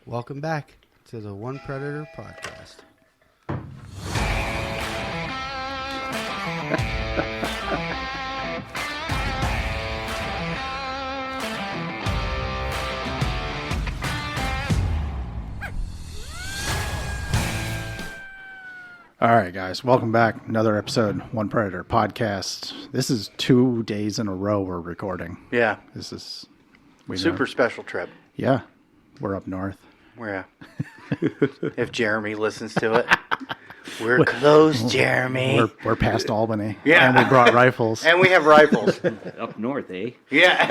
Welcome back to the One Predator podcast. All right, guys, welcome back. Another episode, One Predator podcast. This is 2 days in a row we're recording. Yeah. This is super special trip. Yeah, we're up north. We're if Jeremy listens to it, we're close, Jeremy. We're past Albany. Yeah. And we brought rifles. And we have rifles. Up north, eh? Yeah.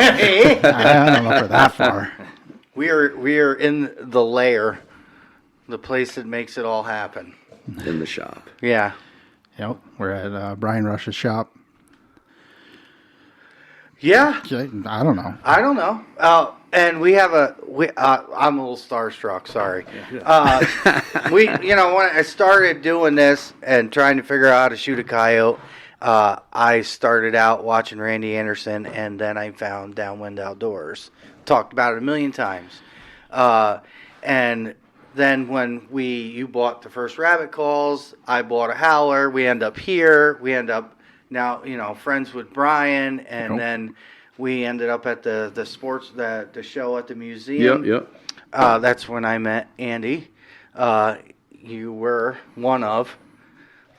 I don't know for that far. We are in the lair, the place that makes it all happen. In the shop. Yeah. Yep, we're at Brian Rush's shop. Yeah. I don't know. I don't know. And we have I'm a little starstruck, sorry. When I started doing this and trying to figure out how to shoot a coyote, I started out watching Randy Anderson, and then I found Downwind Outdoors. Talked about it a million times. And then when you bought the first rabbit calls, I bought a howler. We end up here. We end up now, friends with Brian, and then we ended up at the sports the show at the museum. Yep. That's when I met Andy. You were one of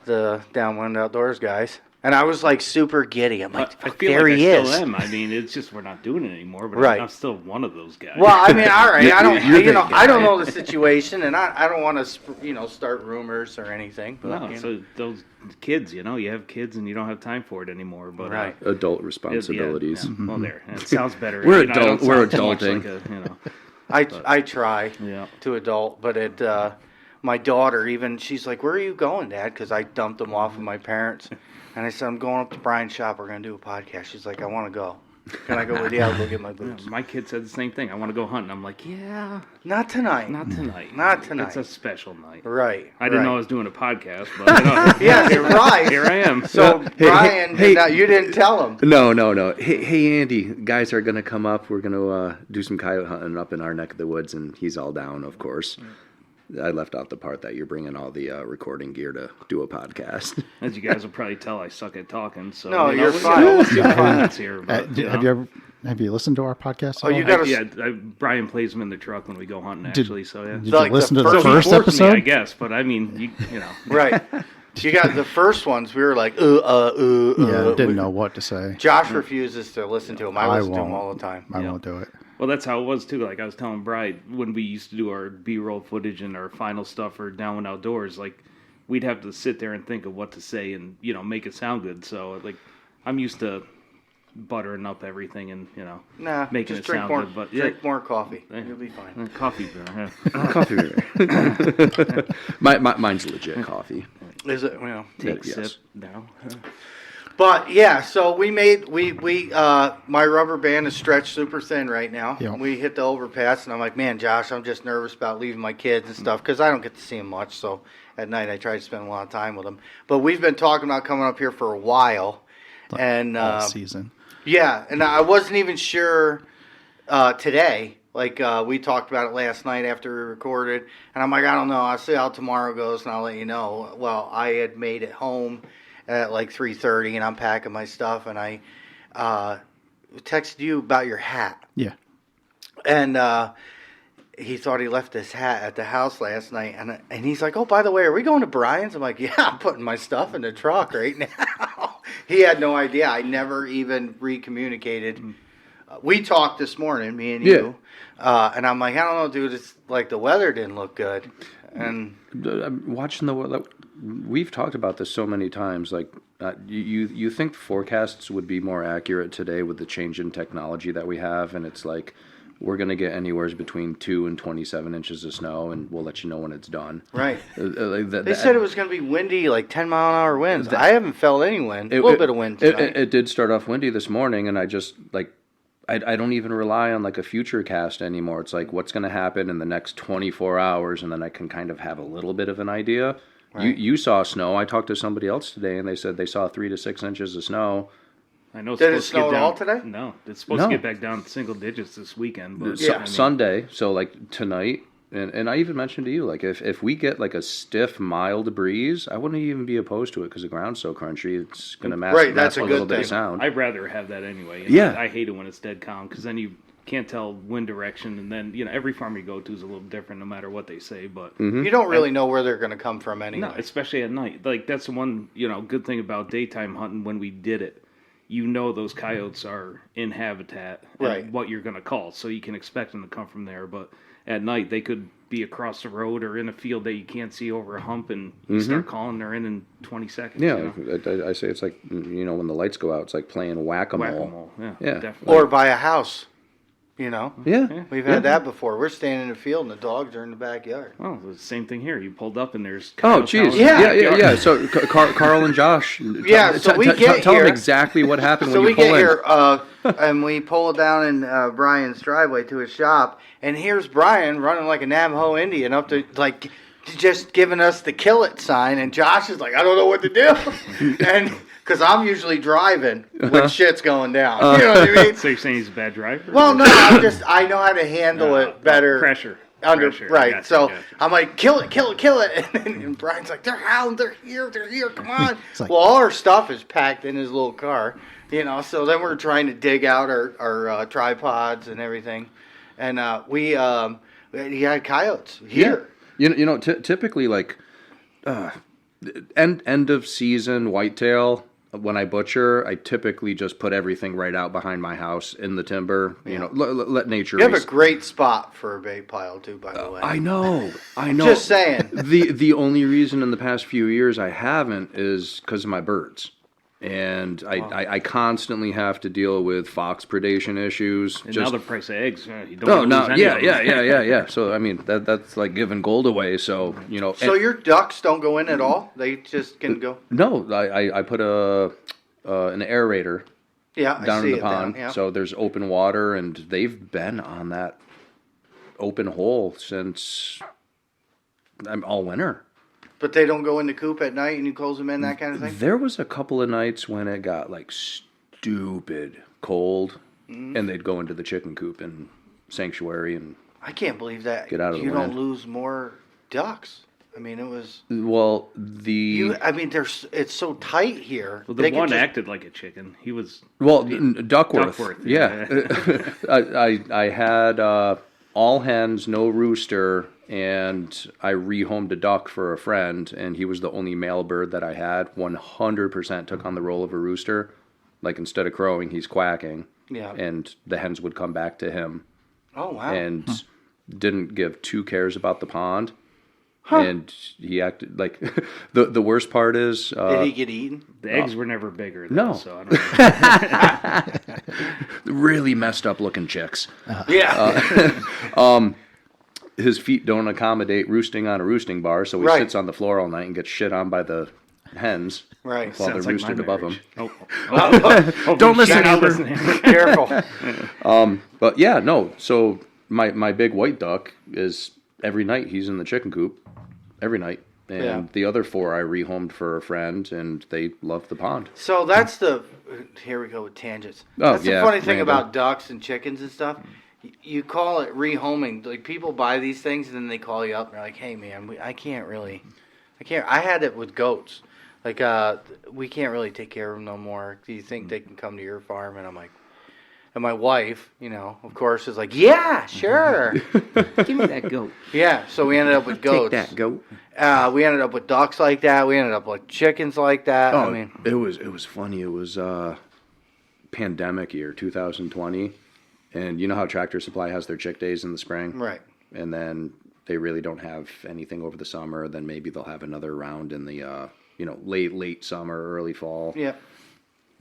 the Downwind Outdoors guys. And I was like super giddy. I'm like, I feel there like he I is. still am. I mean, it's just we're not doing it anymore. But Right. I'm still one of those guys. Well, I mean, all right. I don't, You're the I don't guy. know the situation, and I don't want to, start rumors or anything. But No, so those kids, you have kids and you don't have time for it anymore. But Right. Adult responsibilities. Yeah. Well, there. It sounds better. We're I don't we're sound too much adulting. like I try Yeah. to adult, but my daughter even she's like, "Where are you going, Dad?" Because I dumped them off with my parents, and I said, "I'm going up to Brian's shop. We're gonna do a podcast." She's like, "I want to go. Can I go with you? I'll go get my boots." My kid said the same thing. I want to go hunting. I'm like, yeah, Not tonight. not tonight. Not tonight. It's a special night. Right. I didn't right. know I was doing a podcast, but Yeah, you're right. here I am. So Brian, hey. now, you didn't tell him. No. Hey, Andy, guys are going to come up. We're going to do some coyote hunting up in our neck of the woods, and he's all down, of course. I left out the part that you're bringing all the recording gear to do a podcast. As you guys will probably tell, I suck at talking. So No, you're we'll- fine. We'll see what happens here. But, Have you listened to our podcast? Oh, you got Brian plays them in the truck when we go hunting. Did- Actually, so yeah. Did So, like, you listen to the the first- first He forced episode? me, I guess, but I mean, you know. right. You got the first ones. We were like, Yeah, didn't know what to say. Josh refuses to listen to them. I listen to them won't. all the time. I Yeah. won't do it. Well, that's how it was too. Like I was telling Brian when we used to do our B-roll footage and our final stuff for Downwind Outdoors, like we'd have to sit there and think of what to say and make it sound good. So like I'm used to buttering up everything and Nah, making just it drink sound more. good. But Drink more coffee. You'll be fine. Coffee beer. Yeah. Coffee beer. Mine's legit coffee. Is it? Well, Take a Yes. sip now. but yeah. So we my rubber band is stretched super thin right now. Yeah. We hit the overpass, and I'm like, man, Josh, I'm just nervous about leaving my kids and stuff because I don't get to see them much. So at night, I try to spend a lot of time with them. But we've been talking about coming up here for a while, and All season. yeah, and I wasn't even sure today. Like, we talked about it last night after we recorded, and I'm like, I don't know. I'll see how tomorrow goes, and I'll let you know. Well, I had made it home at like 3:30, and I'm packing my stuff, and I texted you about your hat. Yeah. And he thought he left his hat at the house last night, and he's like, oh, by the way, are we going to Brian's? I'm like, yeah, I'm putting my stuff in the truck right now. He had no idea. I never even recommunicated. We talked this morning, me and you, and I'm like, I don't know, dude, it's like the weather didn't look good. And I'm watching the weather. We've talked about this so many times. Like, you think forecasts would be more accurate today with the change in technology that we have, and it's like we're going to get anywhere between 2 and 27 inches of snow, and we'll let you know when it's done. right. They said it was going to be windy, like 10-mile-an-hour winds. I haven't felt any wind. A little bit of wind tonight. It did start off windy this morning, and I just, like, I don't even rely on, like, a future cast anymore. It's like, what's going to happen in the next 24 hours, and then I can kind of have a little bit of an idea. Right. You saw snow. I talked to somebody else today, and they said they saw 3 to 6 inches of snow. I know. It's Did it supposed to get snow at down, all today? No, it's supposed to get back down to single digits this weekend. But Yeah. Sunday, so like tonight, And I even mentioned to you, like, if we get like a stiff, mild breeze, I wouldn't even be opposed to it because the ground's so crunchy. It's going to mask that's a a little good bit of thing. sound. I'd rather have that anyway. Yeah. I hate it when it's dead calm because then you can't tell wind direction, and then every farm you go to is a little different no matter what they say. But You don't really know where they're going to come from anyway. no, especially at night. Like that's the one good thing about daytime hunting when we did it. Those coyotes are in habitat and Right. what you're going to call, so you can expect them to come from there. But at night, they could be across the road or in a field that you can't see over a hump, and you start calling, they're in 20 seconds. Yeah, I say it's like, when the lights go out, it's like playing whack-a-mole. Whack-a-mole, yeah, definitely. Or by a house, Yeah. We've had that before. We're standing in the field and the dogs are in the backyard. Oh, the same thing here. You pulled up and there's Oh, coyotes jeez. howling in the Yeah. backyard. So, Carl and Josh, Yeah, so we get tell them here- exactly what happened So when we you pull get in. here, and we pull down in Brian's driveway to his shop, and here's Brian running like a Navajo Indian up to, like, just giving us the kill it sign, and Josh is like, I don't know what to do. And because I'm usually driving when shit's going down. You know what I mean? So you're saying he's a bad driver? Well, no, I know how to handle it better. Pressure. Right. Gotcha, So gotcha. I'm like, kill it. And Brian's like, they're hound, they're here, come on. like- Well, all our stuff is packed in his little car, so then we're trying to dig out our tripods and everything. And he had coyotes here. Typically, like, end of season whitetail, when I butcher, I typically just put everything right out behind my house in the timber. Let nature. You have a great spot for a bait pile, too, by the way. I know. Just saying. The only reason in the past few years I haven't is because of my birds. And I constantly have to deal with fox predation issues. And now the price of eggs, you don't lose any of them. Yeah. So I mean that's like giving gold away. So So your ducks don't go in at all? They just can go? No, I put an aerator Yeah, I down see in the it pond. down, yeah. So there's open water, and they've been on that open hole since all winter. But they don't go in the coop at night and you close them in, that kind of thing? There was a couple of nights when it got like stupid cold, and they'd go into the chicken coop and sanctuary and I can't believe that Get out of the you don't wind. lose more ducks. I mean, it was... it's so tight here. Well, They the could one just- acted like a chicken. He was... Duckworth. Duckworth, Yeah. I had all hens, no rooster, and I rehomed a duck for a friend, and he was the only male bird that I had. 100% took on the role of a rooster. Like, instead of crowing, he's quacking. Yeah. And the hens would come back to him. Oh, wow. And didn't give two cares about the pond. And he acted like the worst part is Did he get eaten? The eggs were never bigger. Though, No. So I don't know. really messed up looking chicks. Yeah. His feet don't accommodate roosting on a roosting bar, so he Right. sits on the floor all night and gets shit on by the hens Right. while they're Sounds like roosted my above him. marriage. Don't listen, Amber. Amber. Careful. But yeah, no. So my big white duck is every night he's in the chicken coop, every night, and Yeah. the other four I rehomed for a friend, and they love the pond. So that's the... Here we go with tangents. Oh, That's yeah, the funny thing random. about ducks and chickens and stuff. You call it rehoming. Like, people buy these things and then they call you up and they're like, hey, man, I can't. I had it with goats. Like, we can't really take care of them no more. Do you think they can come to your farm? And I'm like... And my wife, of course, is like, yeah, sure. Give me that goat. Yeah, so we ended up with goats. Take that, goat. We ended up with ducks like that. We ended up with chickens like that. Oh, I mean, it was funny. It was pandemic year 2020, and you know how Tractor Supply has their chick days in the spring, right. and then they really don't have anything over the summer. Then maybe they'll have another round in the late summer, early fall. Yeah.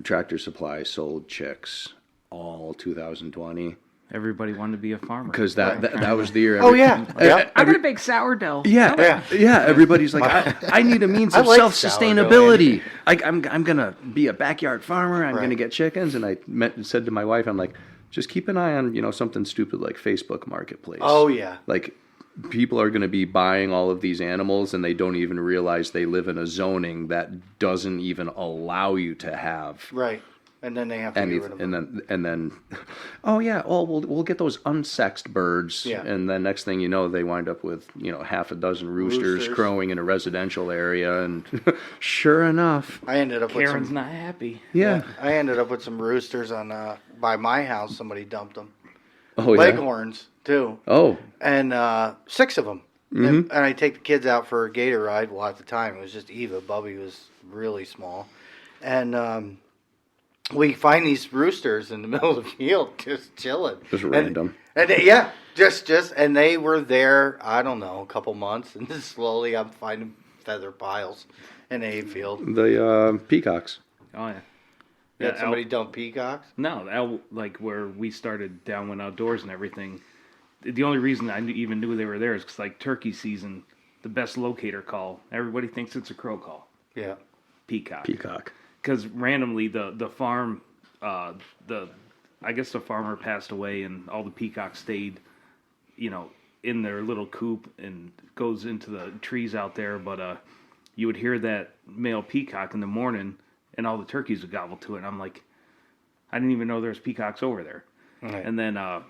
Tractor Supply sold chicks all 2020 Everybody wanted to be a farmer. because that was the year. Oh, yeah. Yeah. I'm going to bake sourdough. Yeah. Everybody's like, I need a means I of like self-sustainability. I'm gonna be a backyard farmer. I'm Right. gonna get chickens, and I said to my wife, I'm like, just keep an eye on something stupid like Facebook Marketplace. Oh, yeah. Like, people are gonna be buying all of these animals, and they don't even realize they live in a zoning that doesn't even allow you to have Right. And then they have to get rid of them. And then, oh yeah, we'll get those unsexed birds. Yeah. And then next thing you know, they wind up with half a dozen roosters crowing in a residential area, and sure enough, I ended up with Karen's some. not happy. Yeah. I ended up with some roosters on by my house. Somebody dumped them. Oh yeah. Leghorns too. Oh. And 6 of them. And I take the kids out for a gator ride. Well, at the time it was just Eva. Bubby was really small, and we find these roosters in the middle of the field, just chilling. Just random. And and they were there, I don't know, a couple months, and then slowly I'm finding feather piles in a field. The peacocks. Oh yeah. Had somebody dump peacocks? No, like where we started downwind outdoors and everything. The only reason I even knew they were there is because like turkey season, the best locator call. Everybody thinks it's a crow call. Yeah. Peacock. Because randomly the farm, I guess the farmer passed away and all the peacocks stayed, in their little coop and goes into the trees out there. But you would hear that male peacock in the morning and all the turkeys would gobble to it. And I'm like, I didn't even know there was peacocks over there. Right. And then I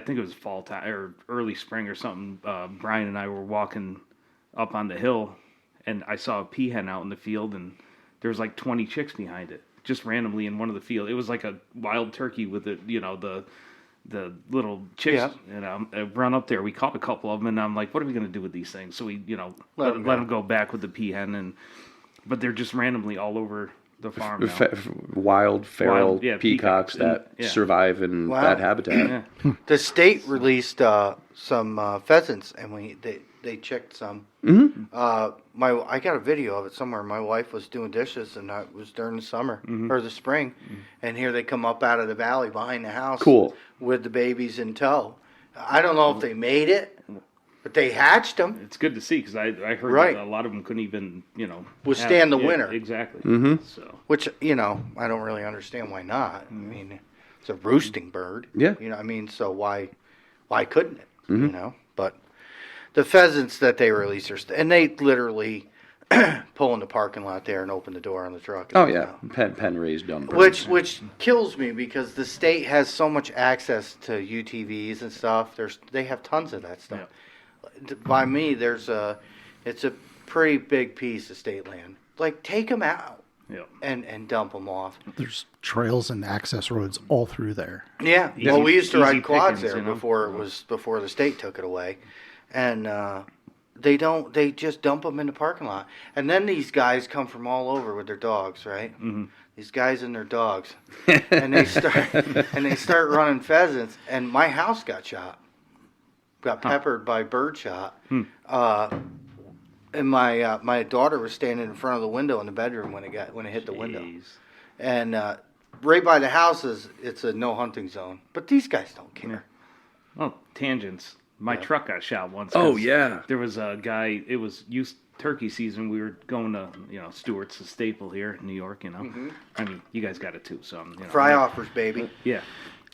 think it was fall time or early spring or something. Brian and I were walking up on the hill and I saw a peahen out in the field and there was like 20 chicks behind it, just randomly in one of the fields. It was like a wild turkey with the little chicks. Yeah. And I run up there. We caught a couple of them, and I'm like, "What are we going to do with these things?" So we, let them go back with the peahen, but they're just randomly all over the farm now. Wild feral peacocks that yeah. survive in that habitat. Yeah. The state released some pheasants, and they checked some. Mm-hmm. I got a video of it somewhere. My wife was doing dishes, and it was during the summer or the spring, and here they come up out of the valley behind the house. Cool. With the babies in tow. I don't know if they made it, but they hatched them. It's good to see because I heard Right. that a lot of them couldn't even Withstand the winter. Exactly. Mm-hmm. So Which, I don't really understand why not. I mean, it's a roosting bird. Yeah. So why couldn't it? But the pheasants that they release and they literally pull in the parking lot there and open the door on the truck. Oh yeah, pen raised dumb birds. Which kills me because the state has so much access to UTVs and stuff. They have tons of that stuff. Yeah. By me, it's a pretty big piece of state land. Like, take them out. Yeah. And dump them off. There's trails and access roads all through there. Yeah. Easy- Well, we used to easy ride quads pickings, there before the state took it away, and they just dump them in the parking lot. And then these guys come from all over with their dogs, right? Mm-hmm. These guys and their dogs, and they start running pheasants. And my house got peppered by bird shot. And my daughter was standing in front of the window in the bedroom when it hit the window. And right by the house it's a no hunting zone. But these guys don't care. Oh, tangents. My truck got shot once. Oh yeah. There was a guy. It was turkey season. We were going to Stewart's, a staple here in New York. I mean, you guys got it too. So Fry offers, baby. Yeah.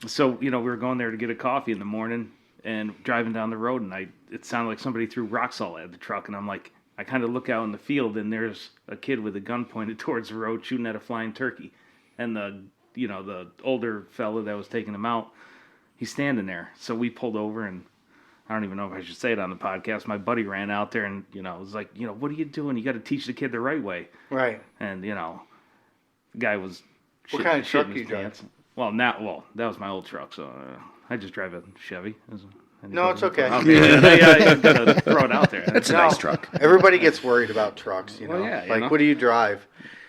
So we were going there to get a coffee in the morning and driving down the road, and it sounded like somebody threw rock salt at the truck, and I'm like, I kind of look out in the field, and there's a kid with a gun pointed towards the road shooting at a flying turkey, and the older fella that was taking him out, he's standing there. So we pulled over, and I don't even know if I should say it on the podcast. My buddy ran out there and, was like, what are you doing? You got to teach the kid the right way. Right. And, the guy was What kind of truck shitting do you his drive? pants. Well, that was my old truck, so I just drive a Chevy. No, it's okay. Yeah, I'm going to throw it out there. That's a nice truck. Everybody gets worried about trucks, Well, yeah, what do you drive?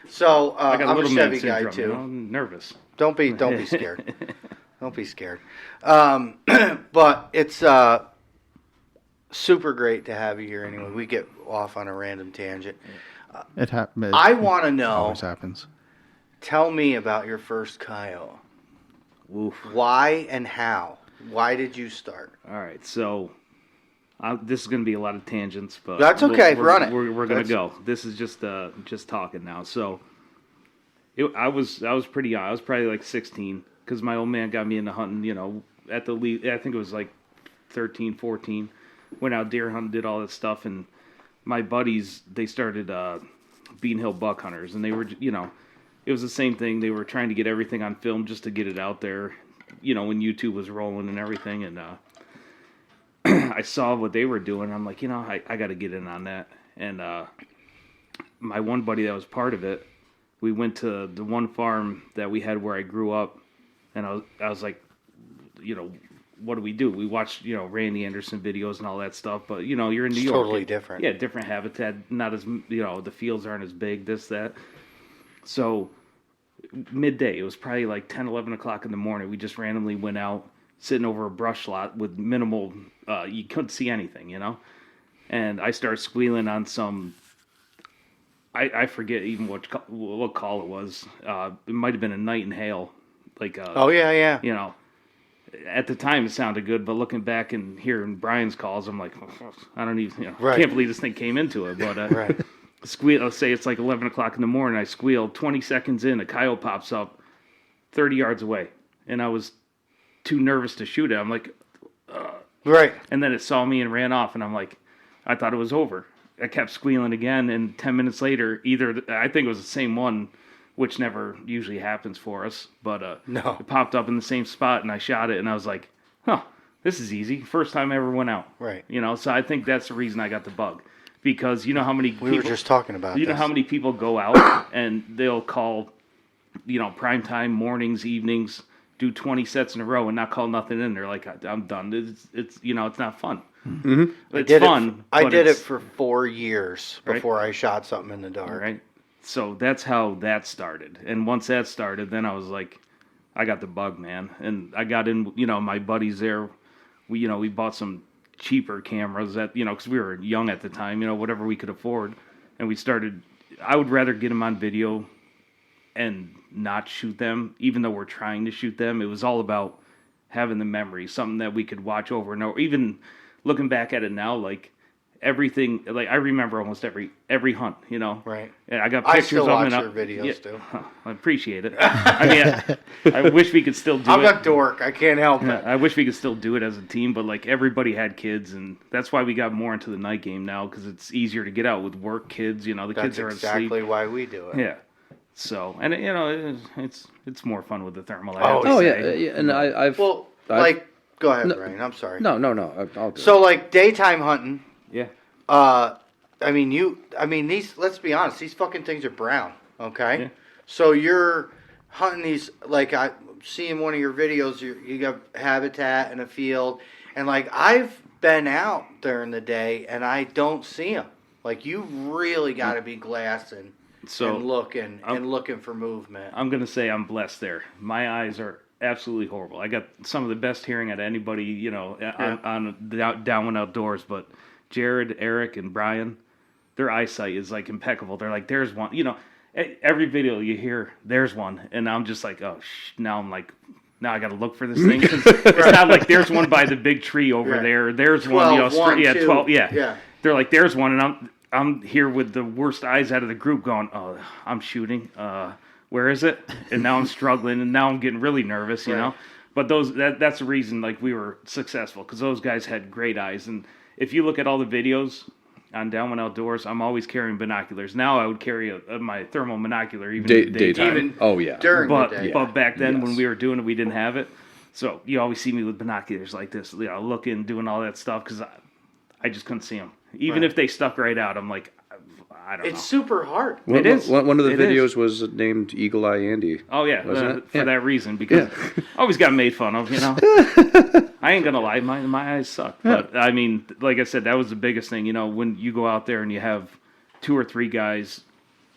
So I got I'm a little man Chevy guy syndrome, too. I'm nervous. Don't be scared. Don't be scared. But it's super great to have you here anyway. We get off on a random tangent. It happens. I want to know. Always happens. Tell me about your first coyote. Oof. Why and how? Why did you start? All right, so this is going to be a lot of tangents, but That's okay. Run it. We're going to go. This is just talking now. So I was pretty young. I was probably like 16 because my old man got me into hunting. At the least, I think it was like 13, 14. Went out deer hunting, did all that stuff, and my buddies, they started Bean Hill buck hunters, and they were it was the same thing. They were trying to get everything on film just to get it out there, when YouTube was rolling and everything. And I saw what they were doing. I'm like, I got to get in on that. And my one buddy that was part of it, we went to the one farm that we had where I grew up, and I was like, what do we do? We watched, Randy Anderson videos and all that stuff, but, you're in New York. Totally different. Yeah, different habitat, not as, the fields aren't as big, this, that. So, midday, it was probably like 10, 11 o'clock in the morning. We just randomly went out, sitting over a brush lot with minimal, you couldn't see anything, And I started squealing on some, I forget even what call it was. It might have been a night and hail. Like, oh, yeah. At the time it sounded good, but looking back and hearing Brian's calls, I'm like, I don't even, Right. can't believe this thing came into it. But Right. squeal. Let's say it's like 11 o'clock in the morning. I squeal. 20 seconds in, a coyote pops up, 30 yards away, and I was too nervous to shoot it. I'm like, Right. and then it saw me and ran off, and I'm like, I thought it was over. I kept squealing again, and 10 minutes later, I think it was the same one, which never usually happens for us, but No. it popped up in the same spot, and I shot it, and I was like, this is easy. First time I ever went out. Right. So I think that's the reason I got the bug. Because you know how many We were just talking about know this. how many people go out and they'll call, prime time, mornings, evenings, do 20 sets in a row and not call nothing in. They're like, I'm done. It's it's not fun. Mm-hmm. It's fun. I did it it's, for 4 years before I shot something in the dark. Right. So that's how that started. And once that started, then I was like, I got the bug, man. And I got in, my buddies there. We bought some cheaper cameras that, because we were young at the time, whatever we could afford. And we started, I would rather get them on video and not shoot them, even though we're trying to shoot them. It was all about having the memory, something that we could watch over and over. Even looking back at it now, like everything, like I remember almost every hunt, Right. And I got I pictures still of them. watch your videos too. I appreciate it. I mean, I wish we could still do I'm it. a dork. I can't help it. I wish we could still do it as a team, but like everybody had kids, and that's why we got more into the night game now, because it's easier to get out with work, kids. The That's kids are exactly asleep. why we do it. Yeah. So, and it's more fun with the thermal. Oh yeah, and I've Well, I've- go ahead, Brian. I'm sorry. no, I'll do So, like daytime hunting. Yeah. These. Let's be honest. These fucking things are brown. Okay. Yeah. So you're hunting these. Like I see in one of your videos, you got habitat in a field, and like I've been out during the day and I don't see them. Like you really got to be glassing and looking for movement. I'm gonna say I'm blessed there. My eyes are absolutely horrible. I got some of the best hearing out of anybody, on down and outdoors. But Jared, Eric, and Brian, their eyesight is like impeccable. They're like, there's one. Every video you hear, there's one, and I'm just like, now I'm like, now I got to look for this thing. 'Cause it's not like there's one by the big tree over there. There's 12, one, 12, yeah. They're like, there's one, and I'm here with the worst eyes out of the group, going, I'm shooting. Where is it? And now I'm struggling, and now I'm getting really nervous, you know. But that's the reason, like, we were successful, because those guys had great eyes. And if you look at all the videos on Down When Outdoors, I'm always carrying binoculars. Now I would carry my thermal binocular even in the daytime. Even Oh yeah. during the day. But back then when we were doing it, we didn't have it. So you always see me with binoculars like this, looking, doing all that stuff, because I just couldn't see them. Even if they stuck right out, I'm like, I don't know. It's super hard. It is. One of the It videos is. was named Eagle Eye Andy. Oh, yeah, Wasn't it? for that reason, because I always got made fun of, I ain't going to lie, my eyes suck. But, I mean, like I said, that was the biggest thing, when you go out there and you have 2 or 3 guys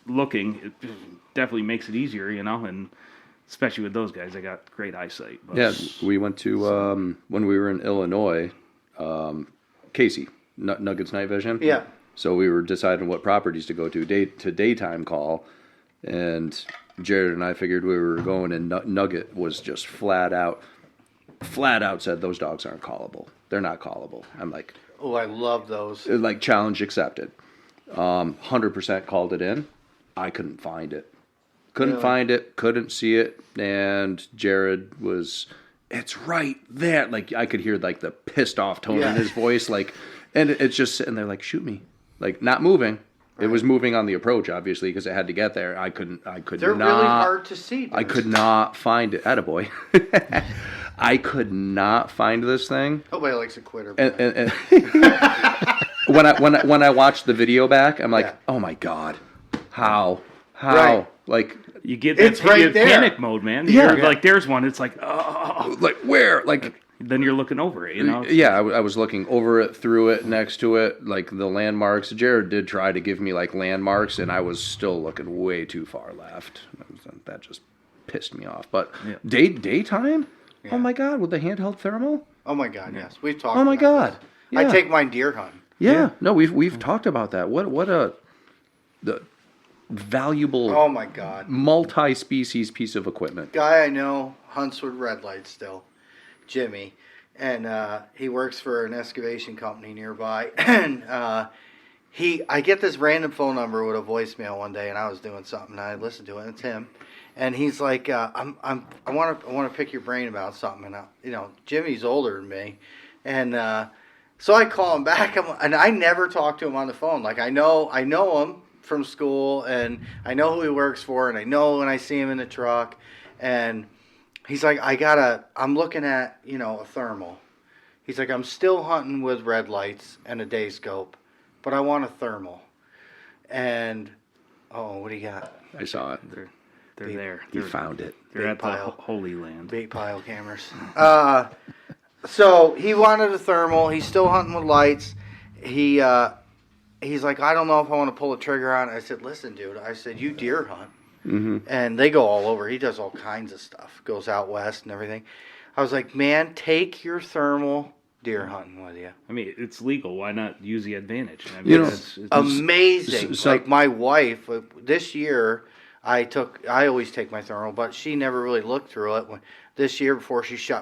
looking, it definitely makes it easier, and especially with those guys, they got great eyesight. But, Yeah, we went to when we were in Illinois, Casey Nuggets Night Vision. Yeah. So we were deciding what properties to go to daytime call, and Jared and I figured we were going, and Nugget was just flat out said those dogs aren't callable. They're not callable. I'm like, Oh, I love those. like challenge accepted. 100% called it in. I couldn't find it. Couldn't see it, and Jared was, it's right there. Like I could hear like the pissed off tone in his voice, like, and it's just sitting there like, shoot me, like not moving, It was moving on the approach, obviously, because it had to get there. I could They're not. really hard to see. I could not find it. Attaboy. I could not find this thing. Nobody likes a quitter. And when I watched the video back, I'm like, oh my god, how, Right. like You get that It's right there. panic mode, man. Yeah. Like there's one. It's like, oh. like where, like. Then you're looking over it, you know? Yeah, I was looking over it, through it, next to it, like the landmarks. Jared did try to give me like landmarks, and I was still looking way too far left. That just pissed me off. But daytime? Yeah. Oh my god, with the handheld thermal? Oh my god, yes, we've talked. Oh my about god, this. yeah. I take mine deer hunting. Yeah, no, we've talked about that. The valuable. Oh my god, Multi-species piece of equipment. guy I know hunts with red lights still, Jimmy, and he works for an excavation company nearby. And I get this random phone number with a voicemail one day, and I was doing something, and I listened to it, and it's him, and he's like, I want to pick your brain about something, and Jimmy's older than me, and so I call him back, and I never talk to him on the phone. Like I know him from school, and I know who he works for, and I know when I see him in the truck, and he's like, I'm looking at, a thermal. He's like, I'm still hunting with red lights and a day scope, but I want a thermal. And, what do you got? I saw it. They're there. You found it. They're at pile. the Holy Land. Bait pile cameras. So he wanted a thermal. He's still hunting with lights. He's like, I don't know if I want to pull the trigger on it. I said, listen, dude. I said, you deer hunt. Mm-hmm. And they go all over. He does all kinds of stuff. Goes out west and everything. I was like, man, take your thermal deer hunting with you. I mean, it's legal. Why not use the advantage? I mean, it's Amazing. So- like my wife, this year, I always take my thermal, but she never really looked through it. This year,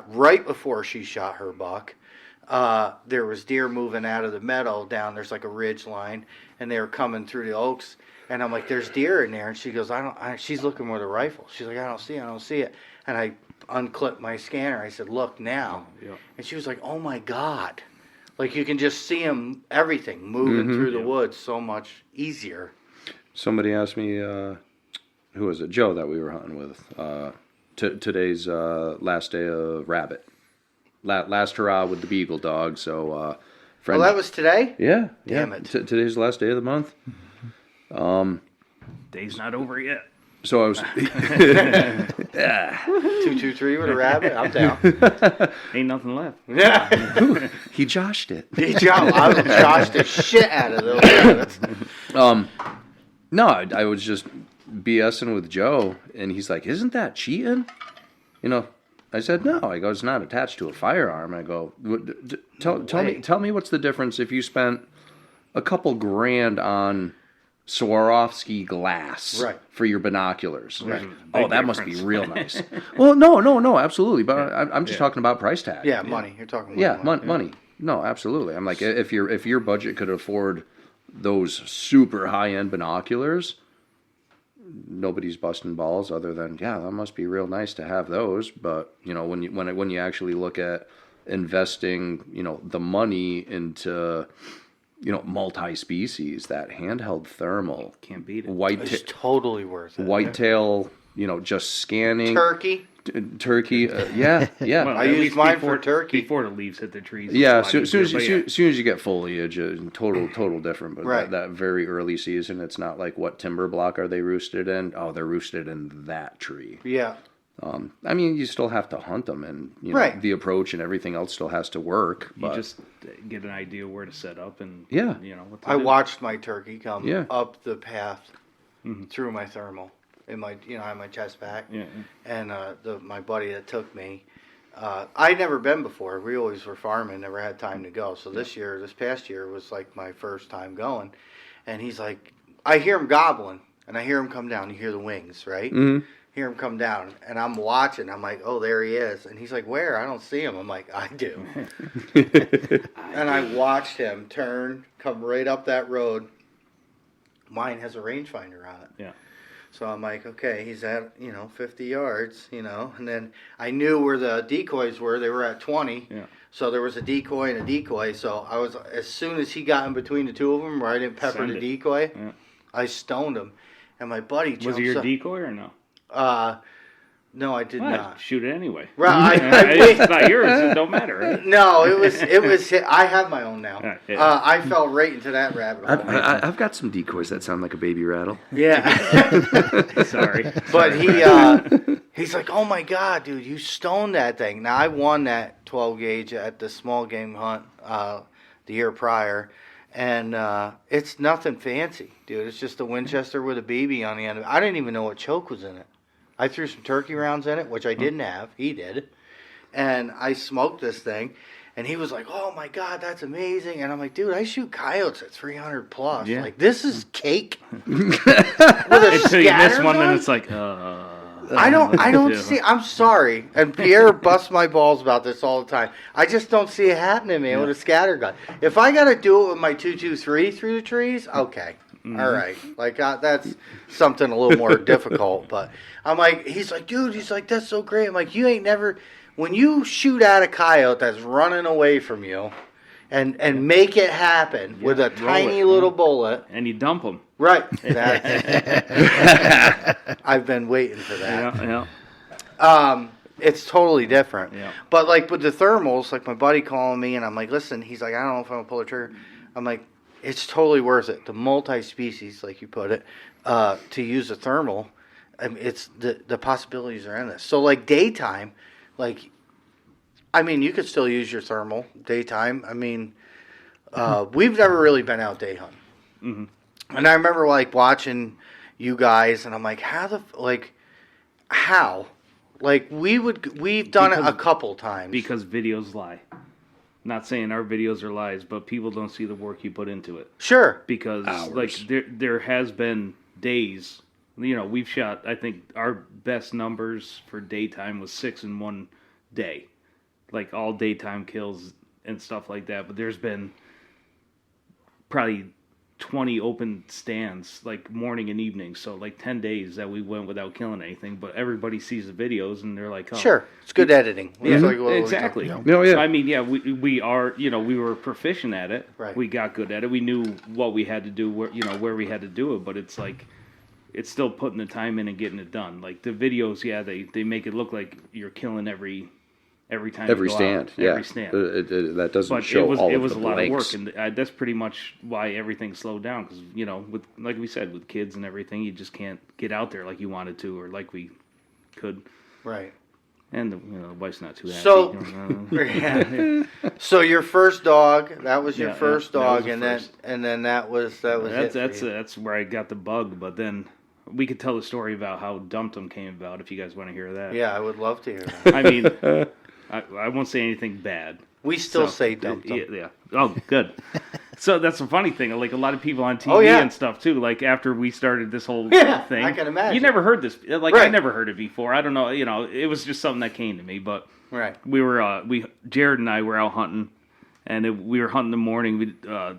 right before she shot her buck, there was deer moving out of the meadow down. There's like a ridge line, and they were coming through the oaks. And I'm like, there's deer in there. And she goes, she's looking with a rifle. She's like, I don't see it. And I unclipped my scanner. I said, look now. Yeah. And she was like, oh my God. Like you can just see them, everything moving through the woods so much easier. Somebody asked me, who was it? Joe that we were hunting with. Today's last day of rabbit. Last hurrah with the beagle dog. So, Oh, that was today? yeah. Damn it. Today's the last day of the month. Day's not over yet. So I was 223 with a rabbit? I'm down. Ain't nothing left. Yeah. he joshed it. I was joshed the shit out of those rabbits. No, I was just BSing with Joe, and he's like, "Isn't that cheating?" I said, "No." I go, "It's not attached to a firearm." I go, "Tell me what's the difference if you spent a couple grand on Swarovski glass for your binoculars?" Right. Oh, that must be real nice. Well, no, absolutely. But I'm just talking about price tag. Yeah, money. You're talking Money. No, absolutely. I'm like, if your budget could afford those super high end binoculars, nobody's busting balls other than, that must be real nice to have those. But when you actually look at investing, the money into multi-species, that handheld thermal Can't beat it. It's totally worth it. Whitetail, just scanning Turkey. turkey. Yeah. Well, I at use least mine for turkey. before the leaves hit the trees. Yeah, it's a lot soon easier, as you get foliage, total different. But Right. that very early season, it's not like what timber block are they roosted in? Oh, they're roosted in that tree. Yeah. I mean, you still have to hunt them, and Right. the approach and everything else still has to work. You But just get an idea where to set up and Yeah. what to I do. watched my turkey come Yeah. up the path through my thermal in my, I have my chest pack. Yeah. And my buddy that took me, I'd never been before. We always were farming, never had time to go. So this past year was like my first time going. And he's like, I hear him gobbling, and I hear him come down. You hear the wings, right? Mhm. Hear him come down, and I'm watching. I'm like, oh, there he is. And he's like, where? I don't see him. I'm like, I do. And I watched him turn, come right up that road. Mine has a rangefinder on it. Yeah. So I'm like, okay, he's at, 50 yards, and then I knew where the decoys were. They were at 20. Yeah. So there was a decoy and a decoy. So I was, as soon as he got in between the two of them, where I didn't pepper the decoy, I stoned him. And my buddy jumps Was it your decoy or no? No, I did not. Shoot it anyway. Right, it's not yours. It don't matter. Right? No, it was. I have my own now. I fell right into that rabbit hole. I've got some decoys that sound like a baby rattle. Yeah. Sorry. But he's like, oh my God, dude, you stoned that thing. Now I won that 12 gauge at the small game hunt the year prior, and it's nothing fancy, dude. It's just a Winchester with a BB on the end of it. I didn't even know what choke was in it. I threw some turkey rounds in it, which I didn't have. He did. And I smoked this thing. And he was like, oh, my God, that's amazing. And I'm like, dude, I shoot coyotes at 300 plus. Yeah. Like, this is cake. With a Until you miss one, scattergun? then it's like, I don't see. I'm sorry. And Pierre busts my balls about this all the time. I just don't see it happening, man, with a scattergun. If I got to do it with my 223 through the trees, okay. All right. Like, that's something a little more difficult. But I'm like, he's like, dude, that's so great. I'm like, you ain't never, when you shoot at a coyote that's running away from you and make it happen with a tiny little bullet. and you dump them. Right. I've been waiting for that. Yeah. It's totally different. Yeah. But like with the thermals, like my buddy calling me and I'm like, listen, he's like, I don't know if I'm going to pull the trigger. I'm like, it's totally worth it. The multi-species, like you put it, to use a thermal, I mean, it's the possibilities are endless. So like daytime, like, I mean, you could still use your thermal daytime. I mean, we've never really been out day hunting. Mm-hmm. And I remember like watching you guys, and I'm like, how? Like we've done it a couple times. Because videos lie. Not saying our videos are lies, but people don't see the work you put into it. Sure. Because like there has been days, you know, we've shot, I think our best numbers for daytime was 6 in one day. Like all daytime kills and stuff like that. But there's been probably 20 open stands, like morning and evening. So like 10 days that we went without killing anything. But everybody sees the videos and they're like, oh. Sure. It's good editing. Yeah, It's like, exactly. Yeah. I mean, yeah, we are, you know, we were proficient at it. Right. We got good at it. We knew what we had to do, where we had to do it. But it's like, it's still putting the time in and getting it done. Like the videos, yeah, they make it look like you're killing every time. Every you go stand, out. yeah. Every stand. That doesn't But show all it of was the a lot of blanks. work, and that's pretty much why everything slowed down. Because you know, with like we said, with kids and everything, you just can't get out there like you wanted to or like we could. Right. And the wife's not too happy. So, yeah. So your first dog, that was your Yeah, first yeah, that was dog, the and first. then that was it. That's where I got the bug. But then we could tell the story about how Dump 'Em came about if you guys want to hear that. Yeah, I would love to hear that. I mean, I won't say anything bad. We still say dump them. Yeah. Oh, good. So that's a funny thing. Like a lot of people on TV and stuff too. Like after we started this whole thing, I can imagine. You never heard this. Like Right. I never heard it before. I don't know. You know, it was just something that came to me. But Right. we were Jared and I were out hunting, and we were hunting in the morning. We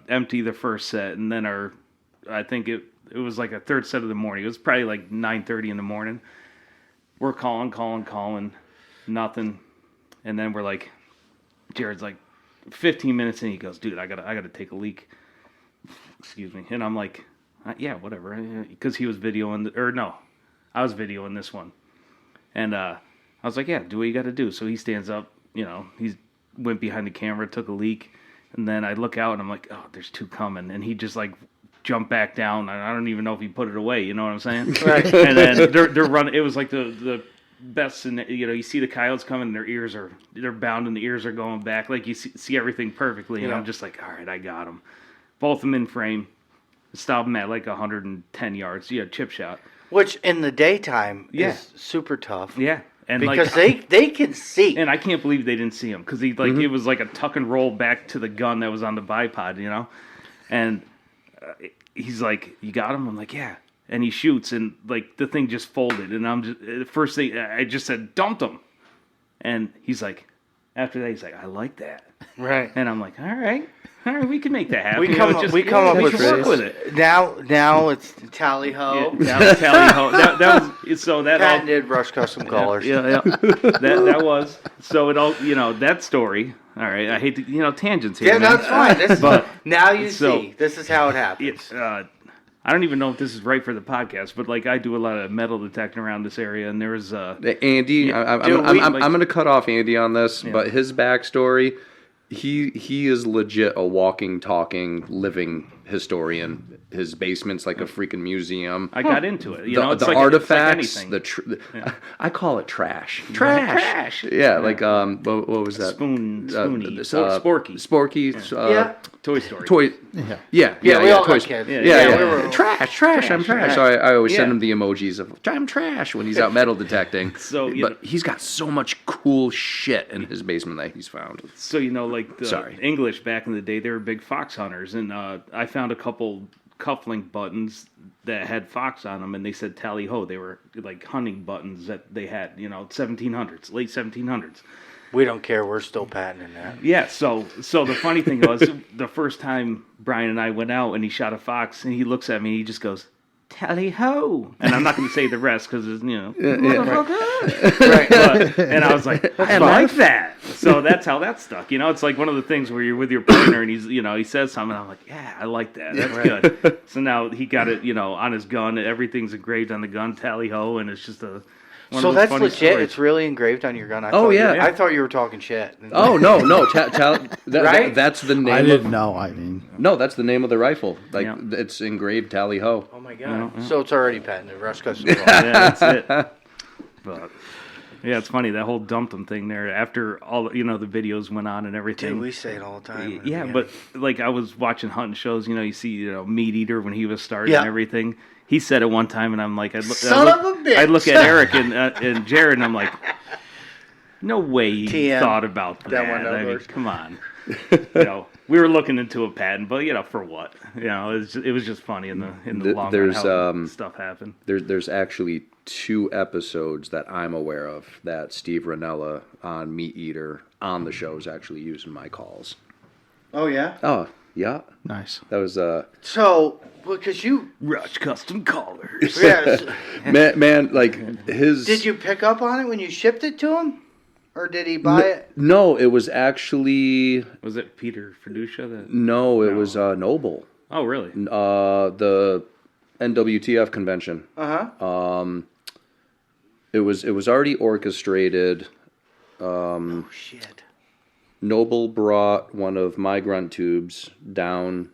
empty the first set, and then I think it was like a third set of the morning. It was probably like 9:30 in the morning. We're calling, nothing. And then we're like, Jared's like 15 minutes in, he goes, dude, I gotta take a leak. Excuse me. And I'm like, yeah, whatever. Because he was videoing, I was videoing this one. And I was like, yeah, do what you gotta do. So he stands up, you know, he went behind the camera, took a leak. And then I look out and I'm like, oh, there's two coming. And he just like jumped back down. I don't even know if he put it away. You know what I'm saying? Right. And then they're running. It was like the best, and you know, you see the coyotes coming, and they're bound, and the ears are going back, like you see everything perfectly. And I'm just like, all right, I got them, both of them in frame. Stop them at like 110 yards. Yeah, chip shot. Which in the daytime is super tough. Yeah, and because like, they can see. and I can't believe they didn't see him because he like it was like a tuck and roll back to the gun that was on the bipod, you know, and he's like, you got him? I'm like, yeah. And he shoots, and like the thing just folded, and I'm just the first thing I just said, dumped him, and he's like, after that, he's like, I like that, Right. and I'm like, all right, we can make that happen. We You come know, up, just- we come up we with can work this. with it. Now it's tally ho. Yeah, that was tally ho. That was so that all, Patented brush custom colors. yeah. That was so it all, you know, that story. All right, I hate to, tangents here. Yeah, man. that's fine. But now you so- see. This is how it happens. I don't even know if this is right for the podcast, but like I do a lot of metal detecting around this area, and there's Andy, I'm going to cut off Andy on this, but his backstory, he is legit a walking, talking, living historian. His basement's like a freaking museum. I got into it. The artifacts, I call it trash. Trash. Yeah, like what was that? Spoony, Sporky. Toy Story. Yeah. We all Toy got kids. Yeah. Trash. I'm trash. So I always send him the emojis of I'm trash when he's out metal detecting. But he's got so much cool shit in his basement that he's found. So like the English back in the day, they were big fox hunters, and I found a couple cufflink buttons that had fox on them, and they said tally ho. They were like hunting buttons that they had, 1700s, late 1700s. We don't care. We're still patenting that. Yeah. So the funny thing was, the first time Brian and I went out, and he shot a fox, and he looks at me, and he just goes, tally ho, and I'm not going to say the rest because it's Right. And I was like, I like that. So that's how that stuck. It's like one of the things where you're with your partner and he's he says something, and I'm like, yeah, I like that. That's good. So now he got it on his gun. Everything's engraved on the gun, tally ho, and it's just so that's legit. Stories. It's really engraved on your gun. I thought you were talking shit. Oh no. Right? That's the name. I didn't know. I mean, no, that's the name of the rifle. Like it's engraved tally ho. Oh my god! So it's already patented. Rush Custom. Yeah, that's it. But yeah, it's funny that whole dumped thing there. After all, the videos went on and everything. Dude, we say it all the time. Yeah, but like I was watching hunting shows. You see, Meat Eater when he was starting and everything. He said it one time, and I'm like, Son of a bitch. I look at Eric and Jared, and I'm like, no way he thought about that. I mean, come on. We were looking into a patent, but for what? It was just funny in the long run how stuff happened. There's actually 2 episodes that I'm aware of that Steve Ranella on Meat Eater on the show is actually using my calls. Oh yeah. Oh yeah. nice. That was So because you Rush Custom Collars. yes. man, like his. Did you pick up on it when you shipped it to him, or did he buy it? No, it was actually. Was it Peter Fiducia? No, it was Noble. Oh, really? The NWTF convention. It was already orchestrated. Oh shit. Noble brought one of my grunt tubes down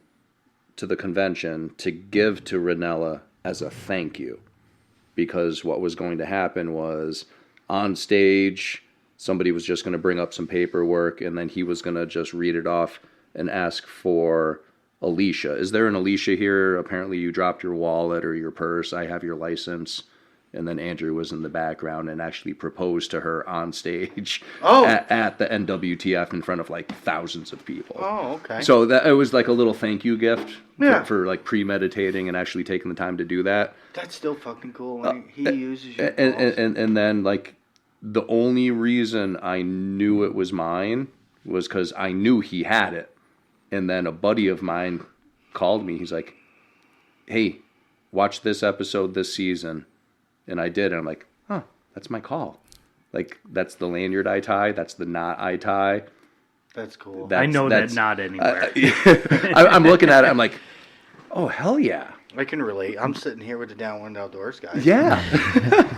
to the convention to give to Ranella as a thank you, because what was going to happen was on stage somebody was just going to bring up some paperwork, and then he was going to just read it off and ask for Alicia. Is there an Alicia here? Apparently you dropped your wallet or your purse. I have your license. And then Andrew was in the background and actually proposed to her on stage at the NWTF in front of like thousands of people. Oh, okay. So that it was like a little thank you gift for like premeditating and actually taking the time to do that. That's still fucking cool when he uses your and then like the only reason I knew it was mine was because I knew he had it. And then a buddy of mine called me. He's like, hey, watch this episode this season. And I did, and I'm like, huh, that's my call. Like, that's the lanyard I tie. That's the knot I tie. That's cool. I know that knot anywhere. I'm looking at it. I'm like, oh, hell yeah. I can relate. I'm sitting here with the Down One Outdoors guys. Yeah.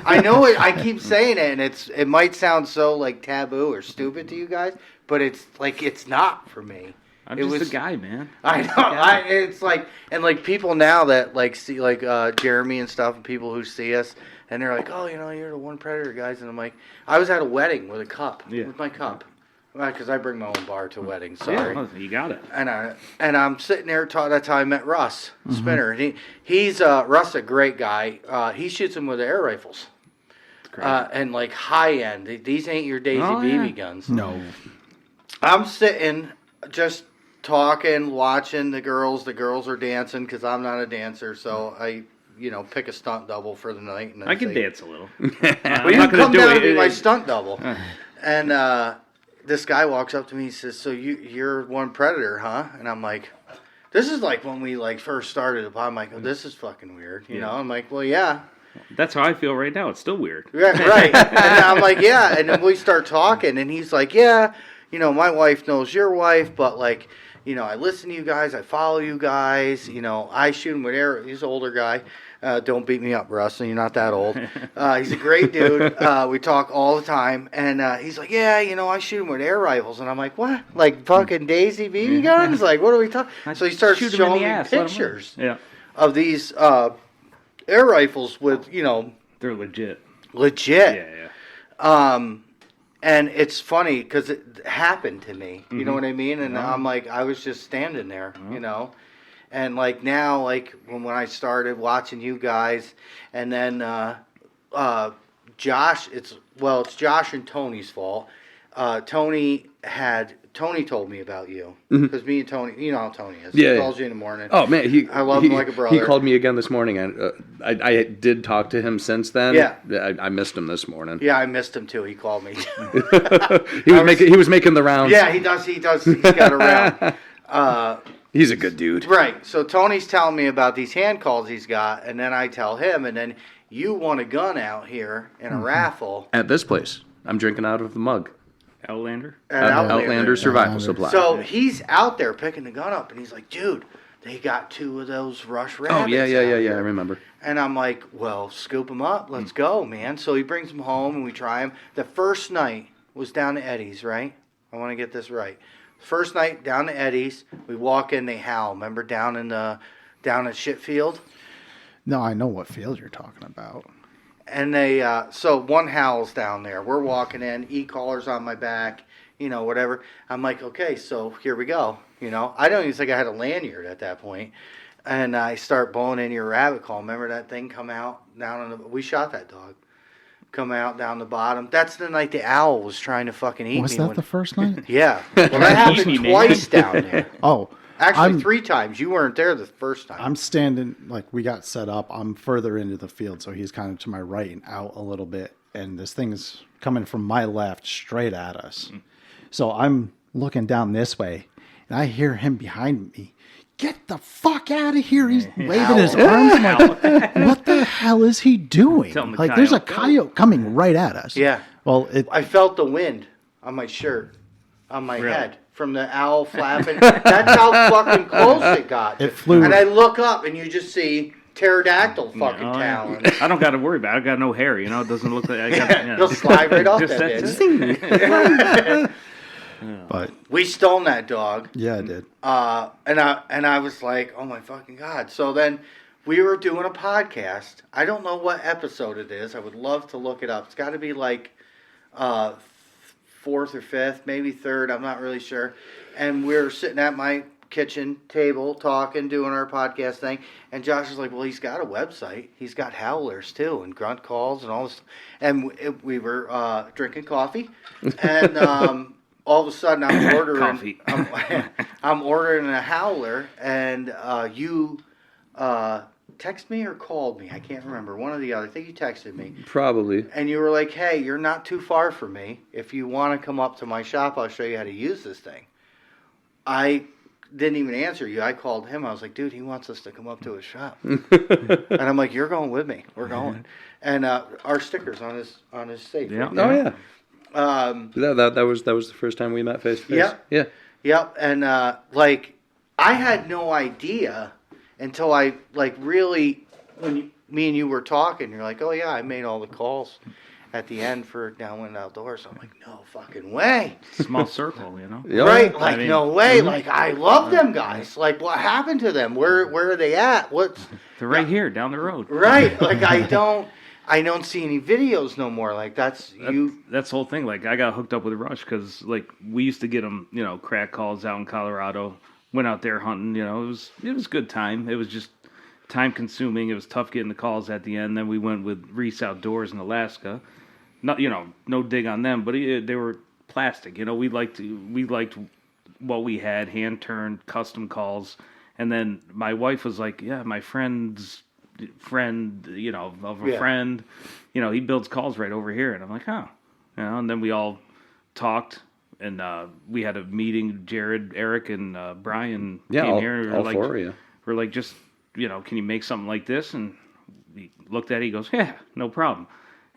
I know it. I keep saying it, and it might sound so like taboo or stupid to you guys, but it's like it's not for me. I'm just a guy, man. I know. It's like, and like people now that like see like Jeremy and stuff, and people who see us, and they're like, oh, you're the One Predator guys, and I'm like, I was at a wedding with a cup, with my cup, because I bring my own bar to weddings. Sorry, you got it. And I'm sitting there talking. That's how I met Russ Spinner. And he's Russ, a great guy. He shoots them with air rifles, and like high end. These ain't your Daisy BB guns. No. I'm sitting just talking, watching the girls. The girls are dancing because I'm not a dancer, so I, pick a stunt double for the night. And I can dance a little. Well, you can come down and be my stunt double. And this guy walks up to me. He says, "So you're One Predator, huh?" And I'm like, "This is like when we like first started." I'm like, "Oh, this is fucking weird," you know. I'm like, "Well, yeah." That's how I feel right now. It's still weird. Yeah, right. And I'm like, "Yeah." And then we start talking, and he's like, "Yeah. my wife knows your wife, but like, I listen to you guys, I follow you guys, I shoot him with arrows. He's an older guy. Don't beat me up, Russ. You're not that old. He's a great dude. We talk all the time. And he's like, yeah, I shoot him with air rifles. And I'm like, what? Like fucking Daisy BB guns? Like, what are we talking? So he starts showing me pictures of these air rifles with, They're legit. Legit. Yeah. And it's funny because it happened to me. You know what I mean? And I'm like, I was just standing there, And like now, like when I started watching you guys, and then Josh, it's Josh and Tony's fault. Tony told me about you because me and Tony, you know how Tony is. Yeah, he calls you in the morning. Oh man, I love him like a brother. He called me again this morning, and I did talk to him since then. Yeah, I missed him this morning. Yeah, I missed him too. He called me. He was making the rounds. Yeah, he does. He's got around. He's a good dude. Right. So Tony's telling me about these hand calls he's got, and then I tell him, and then you won a gun out here in a raffle. At this place. I'm drinking out of the mug. Outlander? Outlander Survival Supply. So he's out there picking the gun up, and he's like, dude, they got 2 of those Rush Rabbits. Oh, yeah, I remember. And I'm like, well, scoop them up. Let's go, man. So he brings them home, and we try them. The first night was down to Eddie's, right? I want to get this right. First night down to Eddie's, we walk in, they howl. Remember down at Shitfield? No, I know what field you're talking about. And they, so one howls down there. We're walking in, e-collar's on my back, whatever. I'm like, okay, so here we go. I don't even think I had a lanyard at that point. And I start blowing in your rabbit call. Remember that thing come out down we shot that dog. Come out down the bottom. That's the night the owl was trying to fucking eat me. Was that the first night? Yeah. Well, that happened twice down there. Oh. Actually, 3 times. You weren't there the first time. I'm standing, like, we got set up. I'm further into the field, so he's kind of to my right and out a little bit. And this thing's coming from my left straight at us. So I'm looking down this way, and I hear him behind me. Get the fuck out of here. He's waving his arms. I'm like, what the hell is he doing? Like, there's a coyote coming right at us. Yeah. Well, I felt the wind on my shirt, on my head. From the owl flapping. That's how fucking close it got. It flew. And I look up and you just see pterodactyl fucking talons. I don't got to worry about it. I got no hair, It doesn't look like I got... They'll slide right off that bitch. But we stoned that dog. Yeah, I did. And I was like, oh my fucking God. So then we were doing a podcast. I don't know what episode it is. I would love to look it up. It's got to be like... 4th or 5th, maybe 3rd, I'm not really sure. And we're sitting at my kitchen table talking, doing our podcast thing. And Josh is like, well, he's got a website. He's got howlers too, and grunt calls and all this. And we were drinking coffee. And all of a sudden I'm ordering I'm ordering a howler. And you text me or called me? I can't remember. One or the other. I think you texted me. Probably. And you were like, hey, you're not too far from me. If you want to come up to my shop, I'll show you how to use this thing. I didn't even answer you. I called him. I was like, dude, he wants us to come up to his shop. And I'm like, you're going with me. We're going. And our sticker's on his safe. Yeah. Right Oh, yeah. That was the first time we met face to face. Yeah. Yeah. Yep. And I had no idea until I, really, when me and you were talking, you're like, oh, yeah, I made all the calls at the end for Downwind Outdoors. I'm like, no fucking way. Small circle, Yeah. Right, no way. Like, I love them guys. Like, what happened to them? Where are they at? They're right here, down the road. Right. Like, I don't see any videos no more. Like, that's you. That's the whole thing. Like, I got hooked up with Rush because, we used to get them, crack calls out in Colorado. Went out there hunting, it was a good time. It was just time consuming. It was tough getting the calls at the end. Then we went with Reese Outdoors in Alaska. Not, no dig on them, but they were plastic. We liked what we had, hand turned, custom calls. And then my wife was like, yeah, my friend's friend, of a friend, he builds calls right over here. And I'm like, oh, and then we all talked. And we had a meeting. Jared, Eric, and Brian came here. All 4 of you. We're like, just, can you make something like this? And he looked at it. He goes, yeah, no problem.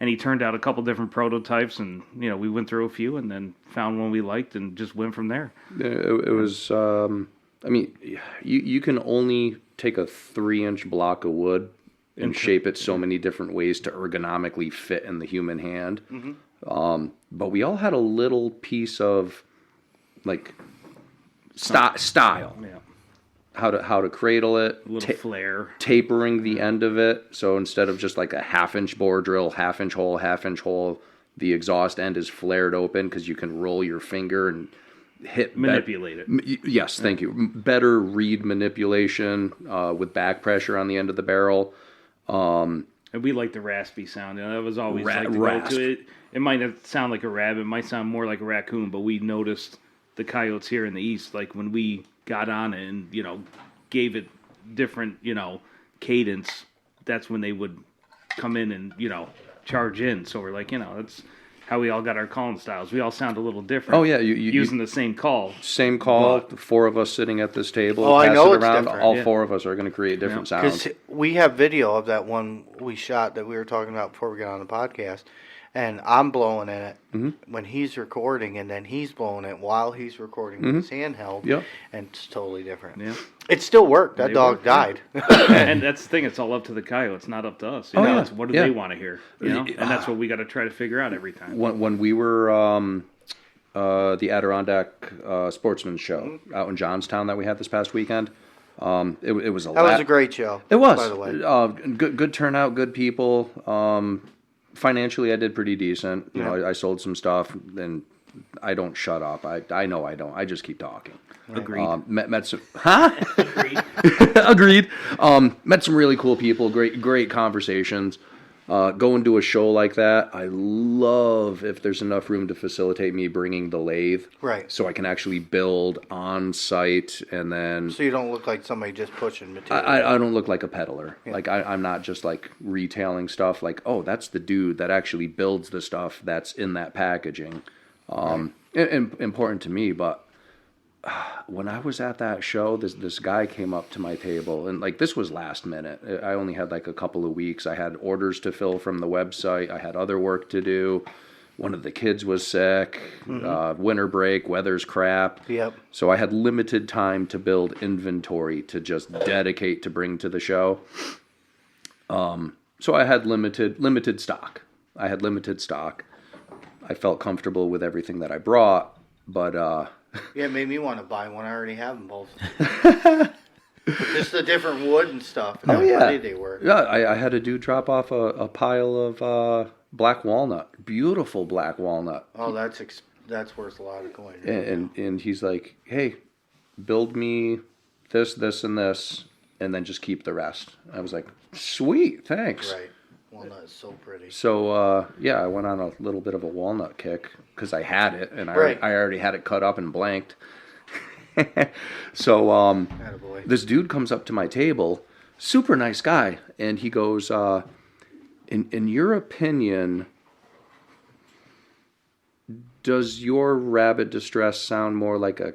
and he turned out a couple different prototypes, and we went through a few, and then found one we liked, and just went from there. It was. I mean, you can only take a 3-inch block of wood and shape it so many different ways to ergonomically fit in the human hand. Mm-hmm. But we all had a little piece of like style. Yeah. How to cradle it, A little flare. tapering the end of it. So instead of just like a 1/2-inch bore drill, 1/2-inch hole, 1/2-inch hole, the exhaust end is flared open because you can roll your finger and Manipulate it. Yes, thank you. Better reed manipulation with back pressure on the end of the barrel. And we like the raspy sound. And that was always like the go-to. It might not sound like a rabbit. It might sound more like a raccoon. But we noticed the coyotes here in the east, like when we got on it and gave it different cadence. That's when they would come in and charge in. So we're like that's how we all got our calling styles. We all sound a little different. Oh yeah, using the same call. Same call. The 4 of us sitting at this table. Oh, pass I know it it's around. different. All 4 of us are going to create different sounds. Because we have video of that one we shot that we were talking about before we got on the podcast, and I'm blowing in it when he's recording, and then he's blowing it while he's recording with his handheld, and it's totally different. Yeah. It still worked. That dog died. And that's the thing. It's all up to the coyotes, not up to us. It's what do they want to hear? And that's what we got to try to figure out every time. When we were the Adirondack Sportsman's Show out in Johnstown that we had this past weekend, it was That was a great show. It was, by the way. Good turnout, good people. Financially, I did pretty decent. I sold some stuff, and I don't shut up. I know I don't. I just keep talking. Agreed. Met some. Agreed. Agreed. Met some really cool people. Great conversations. Going to a show like that, I love if there's enough room to facilitate me bringing the lathe, Right. So I can actually build on site, and then So you don't look like somebody just pushing material. I don't look like a peddler. Like I'm not just like retailing stuff. Like, oh, that's the dude that actually builds the stuff that's in that packaging. Important to me, but when I was at that show, this guy came up to my table, and like this was last minute. I only had like a couple of weeks. I had orders to fill from the website. I had other work to do. One of the kids was sick. Winter break, weather's crap. Yep. So I had limited time to build inventory to just dedicate to bring to the show. So I had limited stock. I felt comfortable with everything that I brought, but Yeah, it made me want to buy one. I already have them both. Just the different wood and stuff. And how pretty they were. Yeah, I had a dude drop off a pile of black walnut, beautiful black walnut. Oh, that's worth a lot of coin. And he's like, hey, build me this, and this, and then just keep the rest. I was like, sweet, thanks. Right. Walnut is so pretty. So, I went on a little bit of a walnut kick because I had it, and I already had it cut up and blanked. So, Attaboy. this dude comes up to my table, super nice guy, and he goes, in your opinion, does your rabbit distress sound more like a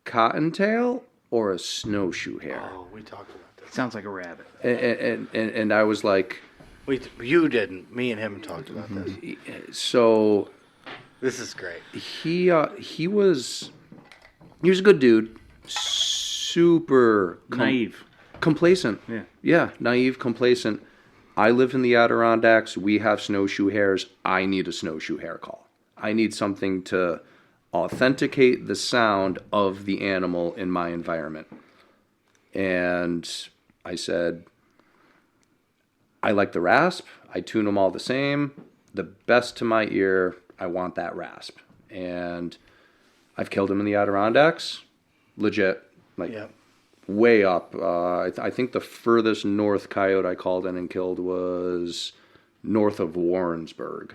cottontail or a snowshoe hare? Oh, we talked about this. Sounds like a rabbit. And I was like... You didn't. Me and him talked about this. So... This is great. He was a good dude. Super... Naive. Complacent. Yeah. Yeah, naive, complacent. I live in the Adirondacks. We have snowshoe hares. I need a snowshoe hare call. I need something to authenticate the sound of the animal in my environment. And I said, I like the rasp. I tune them all the same. The best to my ear, I want that rasp. And I've killed them in the Adirondacks. Legit. Like, way up. I think the furthest north coyote I called in and killed was north of Warrensburg.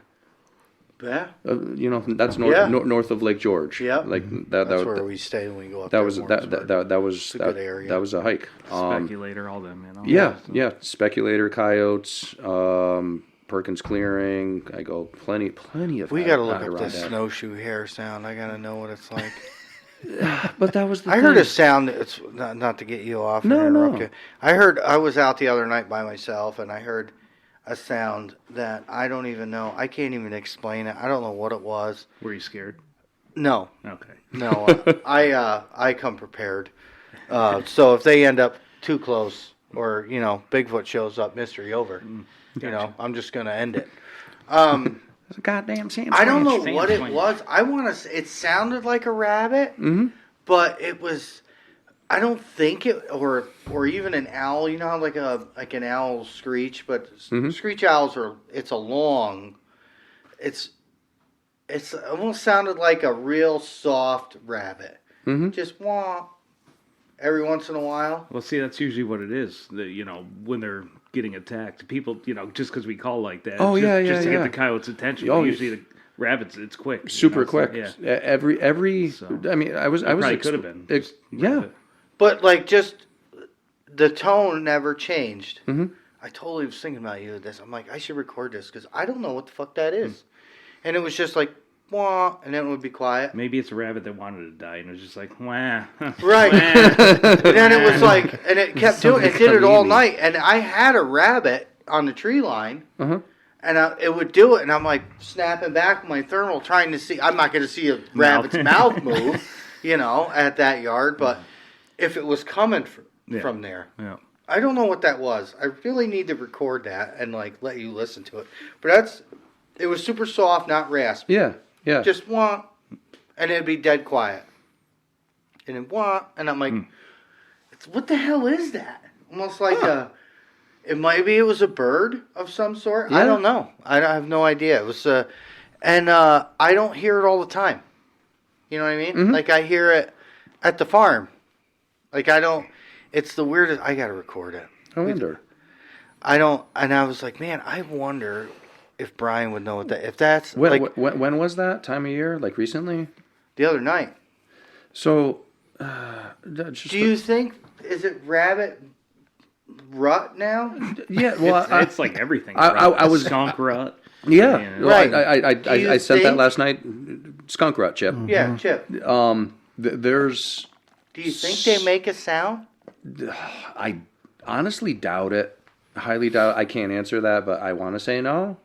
Yeah. That's north of Lake George. Yeah. Like That's where we stay when we go up that there. was It's a good area. That was a hike. Speculator, all them, Yeah. Speculator coyotes, Perkins Clearing. I go plenty of. We got to look up this snowshoe hare sound. I got to know what it's like. But that was the I thing. heard a sound. It's not to get you off. No. I was out the other night by myself, and I heard a sound that I don't even know. I can't even explain it. I don't know what it was. Were you scared? No. Okay. No, I come prepared. So if they end up too close, or Bigfoot shows up, mystery over. Gotcha. I'm just gonna end it. It's a goddamn Sam. I don't know Sam what it swing. was. I want to. It sounded like a rabbit, but it was. I don't think it, or even an owl. You know how like an owl screech, but screech owls are. It's a long. It's almost sounded like a real soft rabbit. Just wah. Every once in a while. Well, see, that's usually what it is. When they're getting attacked, people, just because we call like that. Oh, just to get the coyote's attention. Oh, Usually the rabbits, it's quick. Super quick. Yeah. Every. So, I mean, I was. probably could have been. Yeah. But like, just the tone never changed. I totally was thinking about you this. I'm like, I should record this because I don't know what the fuck that is. And it was just like, wah, and then it would be quiet. Maybe it's a rabbit that wanted to die, and it was just like, wah. Right. And then it was like, and it kept doing it. It did it all night. And I had a rabbit on the tree line. And it would do it, and I'm like snapping back with my thermal, trying to see. I'm not going to see a rabbit's mouth move, at that yard. But if it was coming from there, I don't know what that was. I really need to record that and like let you listen to it. But it was super soft, not raspy. Yeah. Just wah, and it'd be dead quiet. And then wah, and I'm like, what the hell is that? Almost like maybe it was a bird of some sort. Yeah. I don't know. I have no idea. It was and I don't hear it all the time. You know what I mean? Like I hear it at the farm. Like I don't. It's the weirdest. I gotta record it. I wonder. I don't. And I was like, man, I wonder if Brian would know what that. If that's When was that time of year? Like recently? the other night. So, Do you think is it rabbit rut now? Yeah. Well, it's like everything. I was skunk rut. Yeah. Yeah. Well, Right. I said that last night. Skunk rut, Chip. Yeah, Chip. There's. Do you think they make a sound? I honestly doubt it. Highly doubt. I can't answer that, but I want to say no.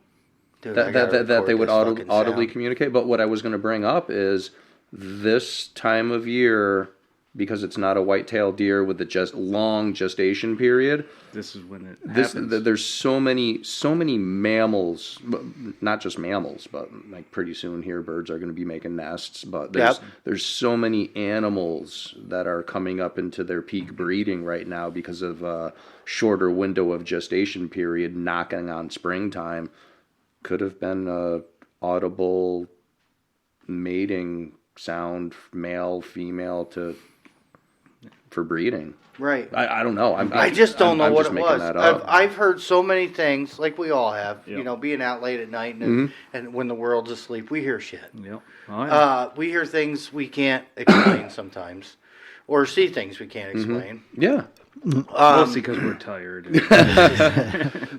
Dude, I gotta That they record would this fucking audibly sound. communicate. But what I was going to bring up is this time of year, because it's not a white-tailed deer with the long gestation period. This is when it happens. There's so many mammals, not just mammals, but like pretty soon here birds are going to be making nests. But there's so many animals that are coming up into their peak breeding right now because of a shorter window of gestation period knocking on springtime. Could have been a audible mating sound, male, female, for breeding. Right. I don't know. I just don't know what it was. That up. I've heard so many things, like we all have. Yep. Being out late at night and when the world's asleep, we hear shit. Yep. Oh, yeah. We hear things we can't explain sometimes, or see things we can't explain. Yeah. Mostly because we're tired.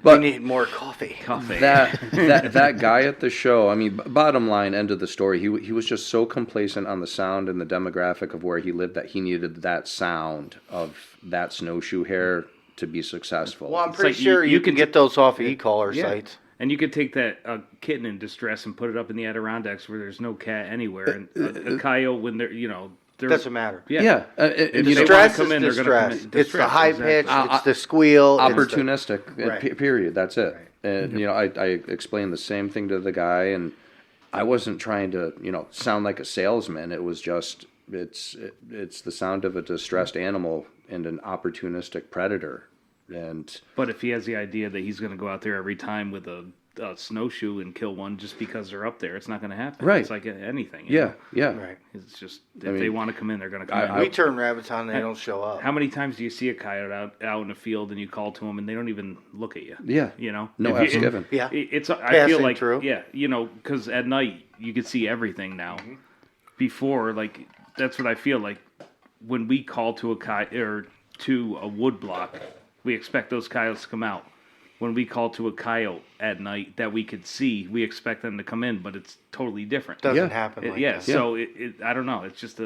We need more coffee. That guy at the show, I mean, bottom line, end of the story, he was just so complacent on the sound and the demographic of where he lived that he needed that sound of that snowshoe hair to be successful. Well, I'm It's pretty like sure you you can can get those off of e-collar Yeah. sites. And you could take that kitten in distress and put it up in the Adirondacks where there's no cat anywhere, and a coyote when they're Doesn't matter. Yeah. If You know, they Distress wanna come is in, they're gonna distress. come in. It's the Distress, high exactly. pitch. It's the squeal. it's the- opportunistic, Right. period. That's it. And, I explained the same thing to the guy, and I wasn't trying to, sound like a salesman. It was just, it's the sound of a distressed animal and an opportunistic predator. But if he has the idea that he's going to go out there every time with a snowshoe and kill one just because they're up there, it's not going to happen. Right. It's like anything. Yeah. Right. It's just, if they want to come in, they're going to come in. We turn rabbits on, they don't show up. How many times do you see a coyote out in the field and you call to them and they don't even look at you? Yeah. If No you- F's given. Yeah. It's I Passing feel like through. because at night you can see everything now. Before, like, that's what I feel like when we call to a coyote or to a wood block, we expect those coyotes to come out. When we call to a coyote at night that we could see, we expect them to come in, but it's totally different. Doesn't happen like that. So I don't know. It's just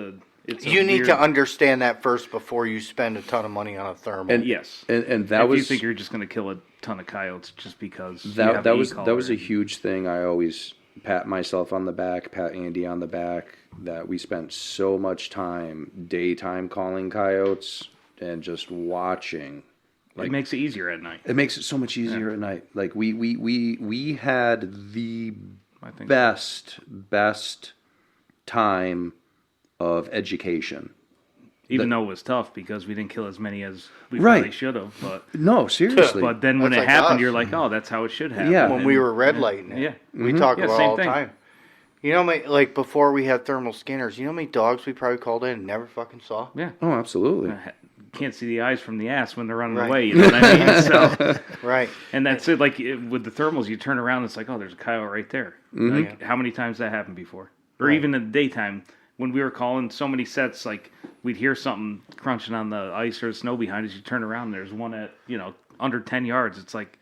You need to understand that first before you spend a ton of money on a thermal. And yes, and that if was you think you're just going to kill a ton of coyotes just because that was a huge thing. I always pat myself on the back, pat Andy on the back, that we spent so much time daytime calling coyotes and just watching. Like, it makes it easier at night. It makes it so much easier at night. Like we had the best time of education. Even though it was tough because we didn't kill as many as we probably should have. But no, seriously. But then when it happened, you're like, oh, that's how it should happen. Yeah. When we were red lighting it. Yeah. We talk about it all the thing. time. You know, like before we had thermal scanners, you know how many dogs we probably called in and never fucking saw? Yeah. Oh, absolutely. Can't see the eyes from the ass when they're running Right. away. You know what I mean? So, Right. and that's it. Like with the thermals, you turn around, it's like, oh, there's a coyote right there. Like, how many times that happened before? Or even in the daytime when we were calling so many sets, like we'd hear something crunching on the ice or the snow behind us. You turn around, and there's one at under 10 yards. It's like,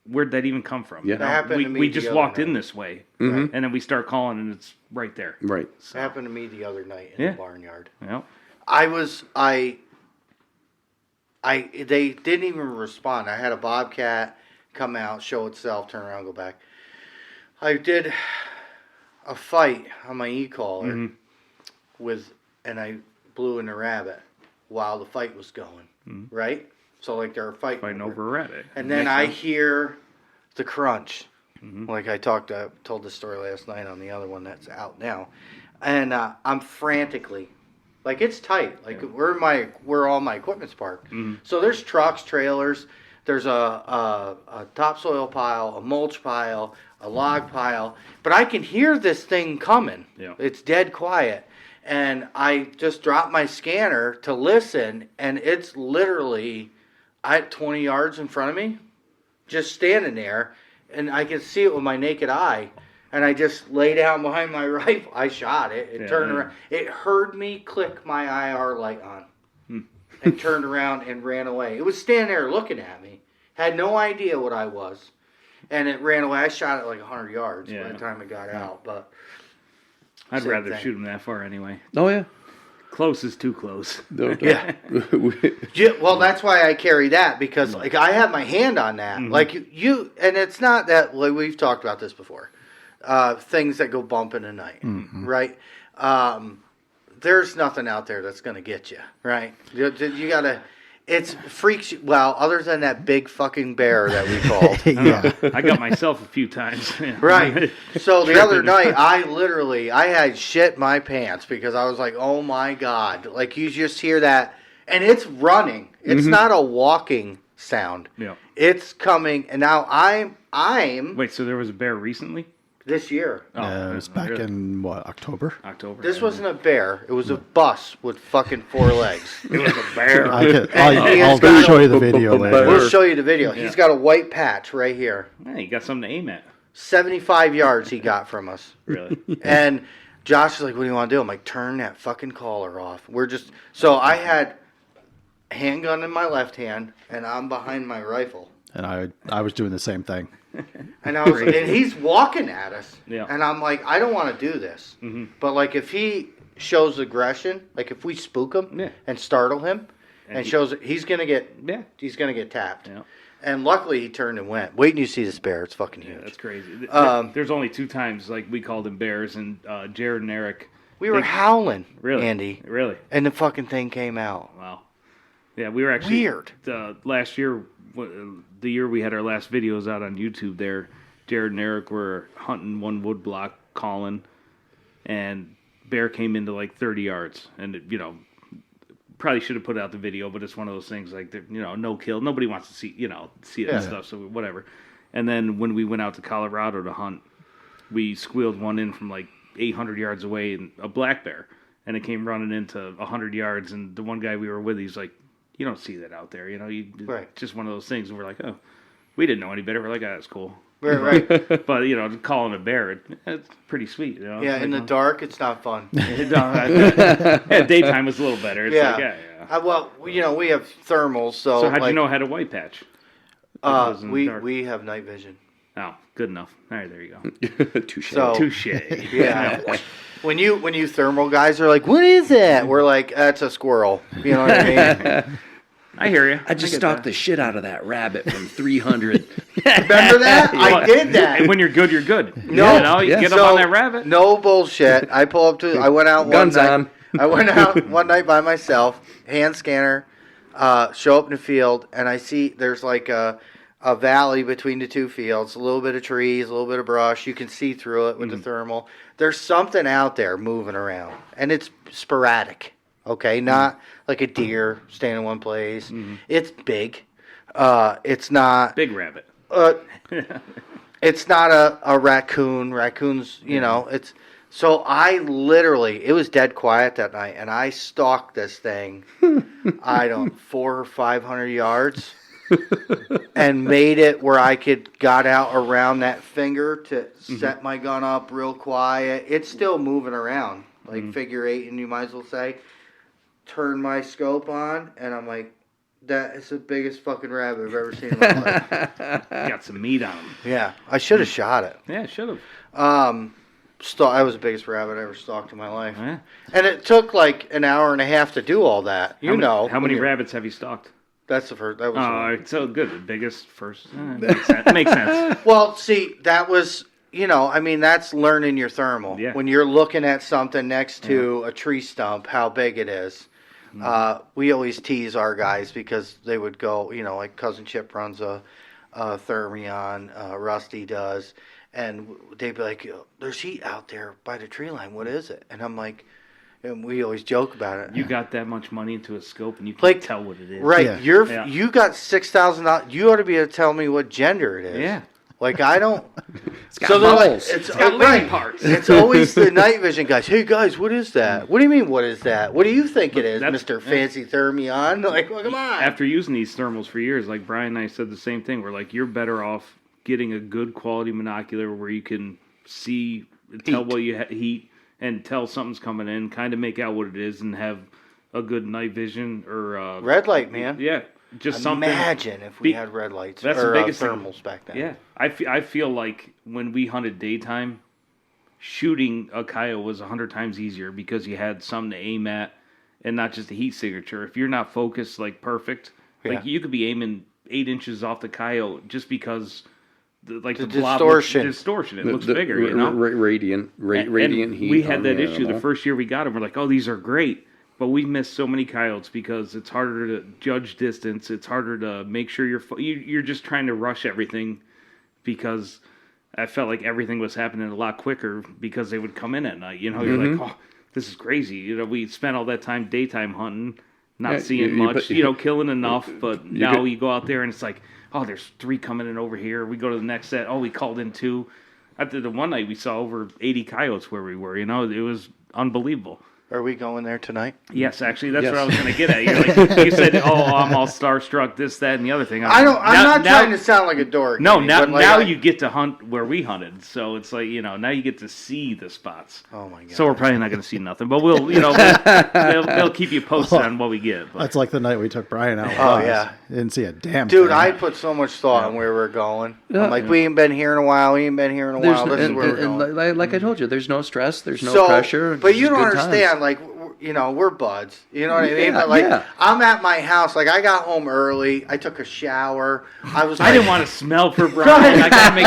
where'd that even come from? Yeah. That happened to me we the just other walked night. in this way, and then we start calling, and it's right there. Right. It happened to me the other night in the barnyard. Yeah. They didn't even respond. I had a bobcat come out, show itself, turn around, go back. I did a fight on my e-collar and I blew in a rabbit while the fight was going, right? So like they're fighting over a rabbit. And then I hear the crunch. Like I told this story last night on the other one that's out now. And I'm frantically, like it's tight. Like where all my equipment's parked. So there's trucks, trailers. There's a topsoil pile, a mulch pile, a log pile. But I can hear this thing coming. Yeah. It's dead quiet. And I just dropped my scanner to listen, and it's literally at 20 yards in front of me, just standing there, and I can see it with my naked eye. And I just lay down behind my rifle. I shot it. It turned around. It heard me click my IR light on and turned around and ran away. It was standing there looking at me. Had no idea what I was. And it ran away. I shot it like 100 yards by the time it got out. But I'd same rather thing. shoot him that far anyway. Oh yeah. Close is too close. Yeah. Well, that's why I carry that, because like I have my hand on that. Like you, and it's not that, like we've talked about this before. Things that go bump in the night, right? There's nothing out there that's going to get you, right? You got to, it's freaks you, well, other than that big fucking bear that we called. Yeah. I got myself a few times. Right. So the other night, I had shit my pants because I was like, oh my God. Like you just hear that, and it's running. It's not a walking sound. Yeah. It's coming, and now I'm Wait, so there was a bear recently? this year. It was back in, October? October. This wasn't a bear. It was a bus with fucking 4 legs. It was a bear. I'll show you the video later. We'll show you the video. He's got a white patch right here. Yeah, you got something to aim at. 75 yards he got from us. Really? And Josh is like, what do you want to do? I'm like, turn that fucking collar off. So I had handgun in my left hand, and I'm behind my rifle. And I was doing the same thing. And he's walking at us. Yeah. And I'm like, I don't want to do this. But like if he shows aggression, like if we spook him and startle him and shows he's gonna get tapped. Yeah. And luckily he turned and went. Wait till you see this bear, it's fucking huge. Yeah, that's crazy. There's only 2 times like we called them bears, and Jared and Eric. We were howling, Really? Andy. Really? And the fucking thing came out. Wow. Yeah, we were actually Weird. Last year, the year we had our last videos out on YouTube. There, Jared and Eric were hunting one wood block, calling, and bear came into like 30 yards, and it, probably should have put out the video, but it's one of those things like no kill. Nobody wants to see it and stuff, so whatever. And then when we went out to Colorado to hunt, we squealed one in from like 800 yards away, and a black bear, and it came running into 100 yards, and the one guy we were with, he's like, you don't see that out there, Right. Just one of those things. And we're like, oh, we didn't know any better. We're like, oh, that's cool. Right. But calling a bear, it's pretty sweet. Yeah, in the dark, it's not fun. Daytime was a little better. It's like, yeah. Well, we have thermals, so. So how'd you know I had a white patch? We have night vision. Oh, good enough. All right, there you go. Touche. So Touche. yeah, when you thermal guys are like, what is that? We're like, that's a squirrel. You know what I mean? I hear you. I just get stalked that. the shit out of that rabbit from 300. Remember that? I did that. And when you're good, you're good. No, you yeah. get up on that rabbit. No bullshit. I pull up to. I went out Guns one night. on. I went out one night by myself. Hand scanner. Show up in the field, and I see there's like a valley between the two fields. A little bit of trees, a little bit of brush. You can see through it with the thermal. There's something out there moving around, and it's sporadic. Okay, not like a deer staying in one place. It's big. It's not Big rabbit. it's not a raccoon. Raccoons, you know, it's so I literally it was dead quiet that night and I stalked this thing 400 or 500 yards and made it where I got out around that finger to set my gun up real quiet. It's still moving around like figure eight, and you might as well say turn my scope on and I'm like, that is the biggest fucking rabbit I've ever seen in my life. Got some meat on him. Yeah, I should have shot it. Yeah, should have. That was the biggest rabbit I ever stalked in my life. Yeah. And it took like an hour and a half to do all that. How many rabbits have you stalked? That's the first. That was Oh, so good. The biggest first. Makes sense. Makes sense. Well, see, that was, I mean, that's learning your thermal. Yeah. When you're looking at something next to a tree stump, how big it is. We always tease our guys because they would go, like Cousin Chip runs a Thermion, Rusty does, and they'd be like, there's heat out there by the tree line. What is it? And I'm like, and we always joke about it. You got that much money into a scope and you can't tell what it is. Right. Yeah. You got $6,000. You ought to be able to tell me what gender it is. Yeah. Like, I don't. It's got So they're like, balls. it's got lady parts. It's always the night vision guys. Hey guys, what is that? What do you mean? What is that? What do you think it is, Mr. Fancy Thermion? Like, well, come on. After using these thermals for years, like Brian and I said the same thing. We're like, you're better off getting a good quality monocular where you can see, tell what you heat, and tell something's coming in, kind of make out what it is, and have a good night vision or red light, man. Yeah, just something. Imagine if we had red lights That's or the biggest thermals thing. back then. Yeah, I feel like when we hunted daytime, shooting a coyote was 100 times easier because you had something to aim at and not just a heat signature. If you're not focused like perfect, like you could be aiming 8 inches off the coyote just because the blob distortion. It looks bigger, Radiant heat. We had that issue the first year we got them. We're like, oh, these are great. But we missed so many coyotes because it's harder to judge distance. It's harder to make sure you're just trying to rush everything because I felt like everything was happening a lot quicker because they would come in at night. You're like, oh, this is crazy. We spent all that time daytime hunting, not seeing much, killing enough. But now you go out there and it's like, oh, there's 3 coming in over here. We go to the next set. Oh, we called in 2. After the one night we saw over 80 coyotes where we were. It was unbelievable. Are we going there tonight? Yes, actually, that's what I was going to get at. You said, "Oh, I'm all starstruck." This, that, and the other thing. I'm not trying to sound like a dork. No, now you get to hunt where we hunted, so it's like now you get to see the spots. Oh my god! So we're probably not going to see nothing, but they'll keep you posted on what we get. But. That's like the night we took Brian out. Oh yeah, didn't see a damn dude. thing. I put so much thought on where we're going. I'm like, we ain't been here in a while. We ain't been here in a while. This is where we're going. Like I told you, there's no stress, there's no pressure. But you don't understand, like. We're buds. You know what I mean? But I'm at my house. Like, I got home early. I took a shower. I didn't want to smell for Brian. I gotta make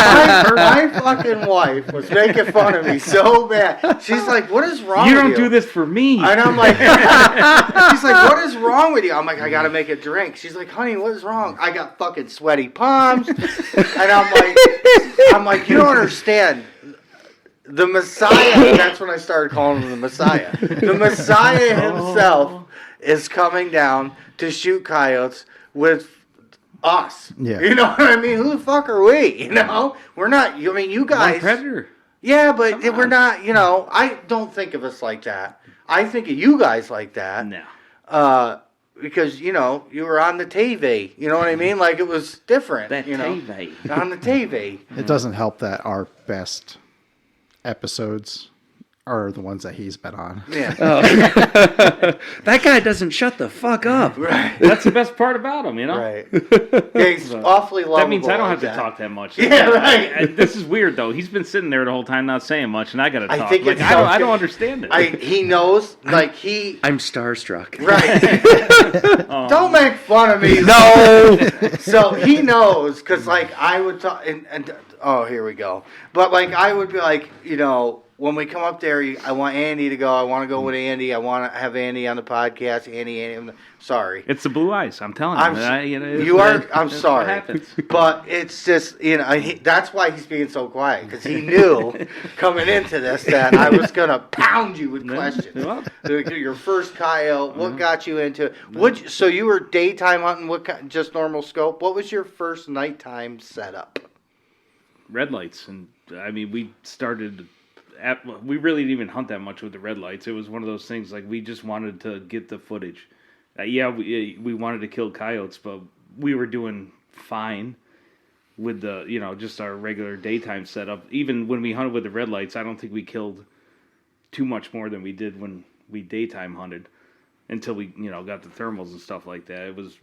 my fucking wife was making fun of me so bad. She's like, "What is wrong? You don't do this for me." And I'm like, she's like, "What is wrong with you?" I'm like, "I gotta make a drink." She's like, "Honey, what is wrong?" I got fucking sweaty palms, and I'm like, "You don't understand." The Messiah, that's when I started calling him the Messiah. The Messiah himself is coming down to shoot coyotes with us. Yeah. You know what I mean? Who the fuck are we? We're not, you guys. One predator. Yeah, but we're not, I don't think of us like that. I think of you guys like that. No. Because, you were on the TV. You know what I mean? Like, it was different. TV. On the TV. It doesn't help that our best episodes are the ones that he's been on. Yeah. That guy doesn't shut the fuck up. Right. That's the best part about him, you know? Right. Yeah, he's awfully lovable. That means I don't like have to talk that much. Yeah, right. This is weird, though. He's been sitting there the whole time not saying much, and I got to talk. I think it's I don't understand it. He knows, like, he... I'm starstruck. Right. Don't make fun of me. No. So he knows, because, like, I would talk... And oh, here we go. But, like, I would be like, you know... When we come up there, I want Andy to go. I want to go with Andy. I want to have Andy on the podcast. Andy. Sorry. It's the blue eyes. I'm telling you. You are. I'm that's sorry. What happens. But it's just, you know, that's why he's being so quiet, because he knew coming into this that I was going to pound you with questions. Your first coyote, what got you into it? So you were daytime hunting, just normal scope. What was your first nighttime setup? Red lights. And, I mean, we started... we really didn't even hunt that much with the red lights. It was one of those things, like, we just wanted to get the footage. We wanted to kill coyotes, but we were doing fine with the, you know, just our regular daytime setup. Even when we hunted with the red lights, I don't think we killed too much more than we did when we daytime hunted until we, you know, got the thermals and stuff like that. It was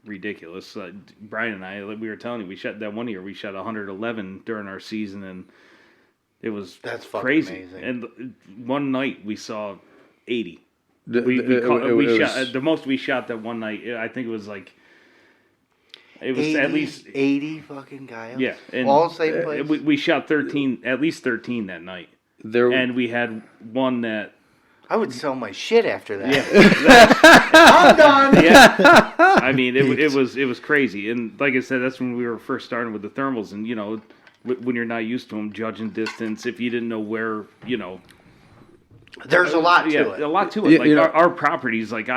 ridiculous. Brian and I, we were telling you, we shot that one year, we shot 111 during our season, and that's fucking crazy. Amazing. And one night we saw 80. We shot the most we shot that one night. I think it was like it was 80, at least 80 fucking coyotes. Yeah, and all the same place. We shot 13, at least 13 that night. And we had one that I would sell my shit after that. Yeah. I'm done. Yeah, I mean it was crazy. And like I said, that's when we were first starting with the thermals, and you know. When you're not used to them, judging distance, if you didn't know where, you know. There's a lot to it. A lot to it. Like, our properties, like,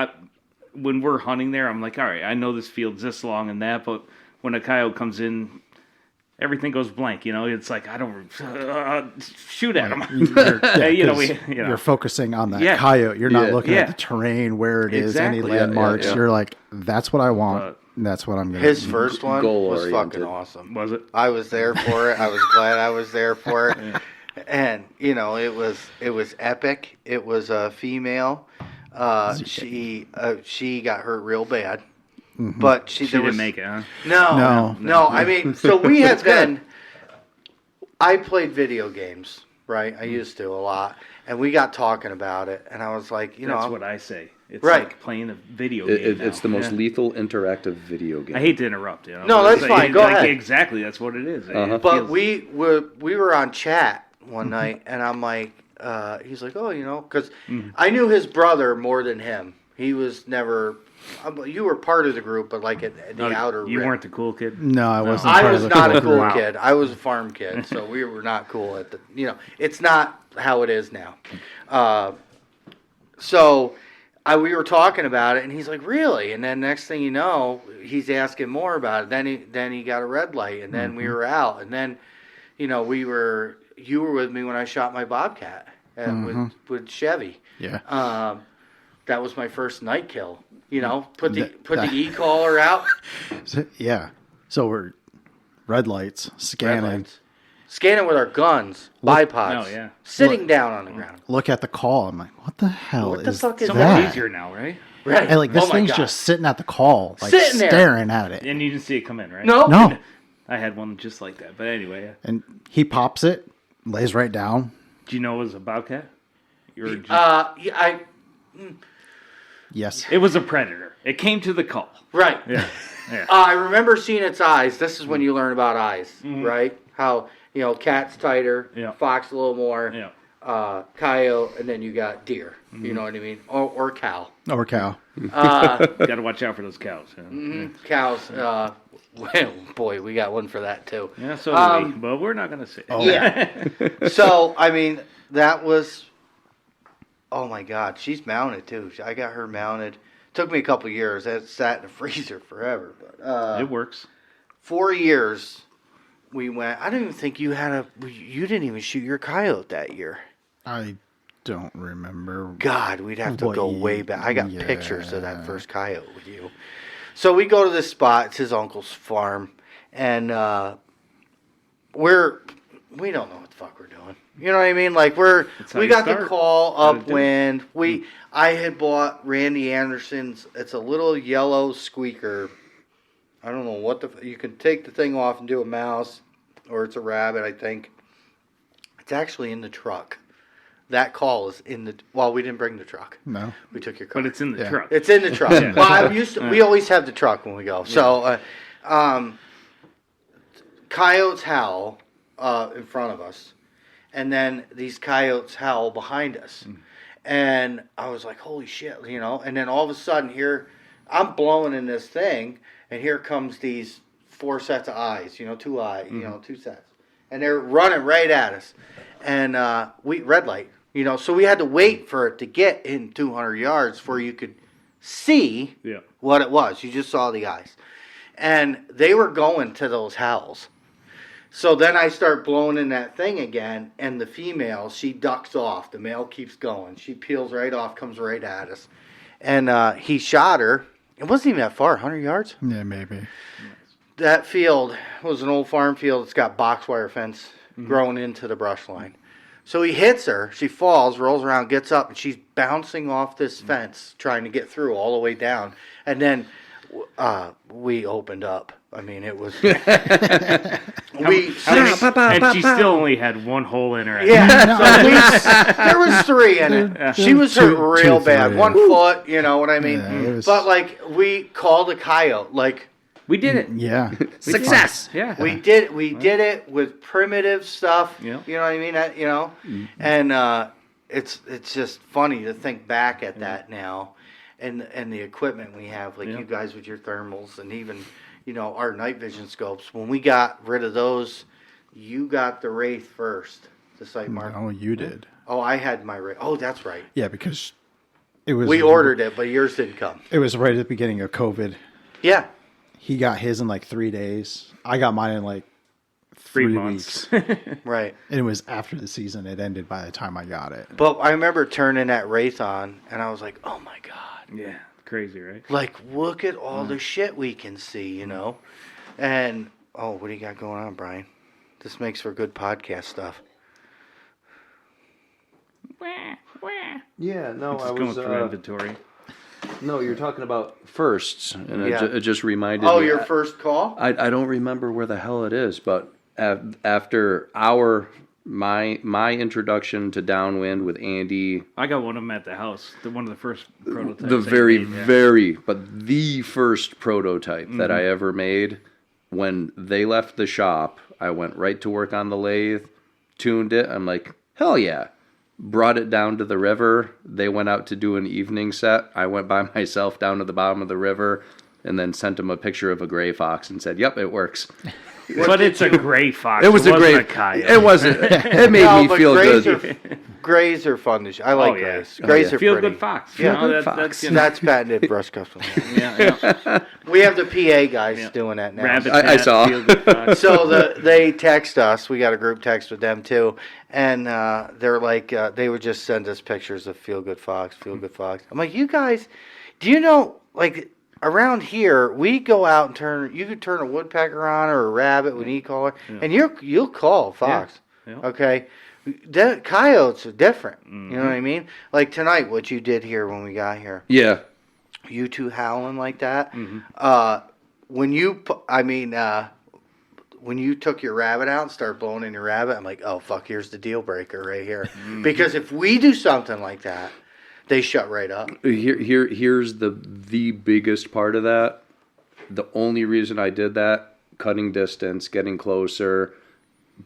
when we're hunting there, I'm like, all right, I know this field's this long and that, but when a coyote comes in, everything goes blank, you know? It's like, I don't, shoot at him. You're focusing on that coyote. You're not looking at the terrain, where it is, any landmarks. You're like, that's what I want. That's what I'm going to do. His first one was fucking awesome. Was it? I was there for it. I was glad I was there for it. And, you know, it was epic. It was a female. She got hurt real bad. Mm-hmm. But she didn't make it, huh? No. I mean, so we had been... I played video games, right? I used to a lot. And we got talking about it. And I was like, That's what I say. It's like playing a video game. It's the most lethal interactive video game. I hate to interrupt. You know? No, that's fine. Go ahead. Exactly, that's what it is. But we were on chat one night, and I'm like, he's like, oh, you know, because I knew his brother more than him. He was never. You were part of the group, but like at the outer. You rim. weren't the cool kid. No, I wasn't. I was not a cool kid. I was a farm kid, so we were not cool at the. You know, it's not how it is now. We were talking about it, and he's like, really? And then next thing you know, he's asking more about it. Then he got a red light, and then we were out. And then, you know, you were with me when I shot my bobcat with Chevy. Yeah. That was my first night kill. You know, put the e-collar out. Yeah. So we're red lights, scanning. Scanning with our guns, bipods. Oh, yeah. Sitting down on the ground. Look at the call. I'm like, what the hell What the fuck is so that? much easier now, right? Right. And like this thing's just sitting at the call, like Sitting there. staring at it. And you didn't see it come in, right? No. I had one just like that. But anyway. And he pops it, lays right down. Do you know it was a bobcat? Yes. It was a predator. It came to the call. Right. Yeah. I remember seeing its eyes. This is when you learn about eyes, right? How, you know, cat's tighter, fox a little more, coyote, and then you got deer. You know what I mean? Or cow. Or cow. Got to watch out for those cows. Cows. Well, boy, we got one for that too. Yeah, so do we. But we're not going to say it. Yeah. So, I mean, that was... Oh, my God. She's mounted, too. I got her mounted. Took me a couple years. That sat in the freezer forever. But it works. 4 years we went. I don't even think you didn't even shoot your coyote that year. I don't remember. God, we'd have to go way back. I got pictures of that first coyote with you. So we go to this spot. It's his uncle's farm. And we're we don't know what the fuck we're doing. You know what I mean? Like we got the call upwind. I had bought Randy Anderson's. It's a little yellow squeaker. I don't know what you can take the thing off and do a mouse, or it's a rabbit. I think it's actually in the truck. That call is in the. Well, we didn't bring the truck. No, we took your car. But it's in the truck. It's in the truck. Well, I'm used to. We always have the truck when we go. So, coyotes howl in front of us, and then these coyotes howl behind us, and I was like, "Holy shit!" You know. And then all of a sudden, here I'm blowing in this thing, and here comes these 4 sets of eyes. You know, 2 eyes. You know, 2 sets, and they're running right at us, and we red light. You know, so we had to wait for it to get in 200 yards before you could see what it was. You just saw the eyes. And they were going to those howls. So then I start blowing in that thing again, and the female, she ducks off. The male keeps going. She peels right off, comes right at us. And he shot her. It wasn't even that far, 100 yards? Yeah, maybe. That field was an old farm field. It's got box wire fence growing into the brush line. So he hits her, she falls, rolls around, gets up, and she's bouncing off this fence, trying to get through all the way down. And then we opened up. I mean, it was... and she still only had 1 hole in her. Yeah, so there was 3 in it. Yeah. She was hurt real bad. 1 foot, you know what I mean? Yeah, but, like, we called a coyote, like... We did it. Yeah. Success. Yeah. We did it with primitive stuff. Yeah. You know what I mean? You know? And it's just funny to think back at that now and the equipment we have, like you guys with your thermals and even, you know, our night vision scopes. When we got rid of those, you got the Wraith first, the Sight Mark. Oh, you did. Oh, I had my Wraith. Oh, that's right. Yeah, because it was... We ordered it, but yours didn't come. It was right at the beginning of COVID. Yeah. He got his in like 3 days. I got mine in like 3 months. weeks. Right. And it was after the season. It ended by the time I got it. But I remember turning that Wraith on, and I was like, oh my God. Yeah. Crazy, right? Like, look at all the shit we can see, you know? And, what do you got going on, Brian? This makes for good podcast stuff. Yeah, no, I was... going through inventory. No, you're talking about firsts, and it just reminded me. Oh, your first call? I don't remember where the hell it is, but after my introduction to downwind with Andy, I got one of them at the house. One of the first prototypes. The first prototype that I ever made. When they left the shop, I went right to work on the lathe, tuned it. I'm like, hell yeah. Brought it down to the river. They went out to do an evening set. I went by myself down to the bottom of the river and then sent them a picture of a gray fox and said, yep, it works. But it's a gray fox. It was a gray coyote. It wasn't. It made me feel good. Grays are fun to shoot. I like grays. Grays are feel pretty. Good fox. Feel good fox. That's patented brush custom. We have the PA guys doing that now. Rabbit I saw. So they text us. We got a group text with them too, and they're like, they would just send us pictures of Feel Good Fox. I'm like, you guys, do you know, like, around here, we go out and you could turn a woodpecker on or a rabbit when you call her, and you'll call a fox. Yeah. Okay? The coyotes are different. You know what I mean? Like tonight, what you did here when we got here. Yeah. You two howling like that. When you took your rabbit out and started blowing in your rabbit, I'm like, oh, fuck, here's the deal breaker right here. Because if we do something like that, they shut right up. Here's the biggest part of that. The only reason I did that, cutting distance, getting closer,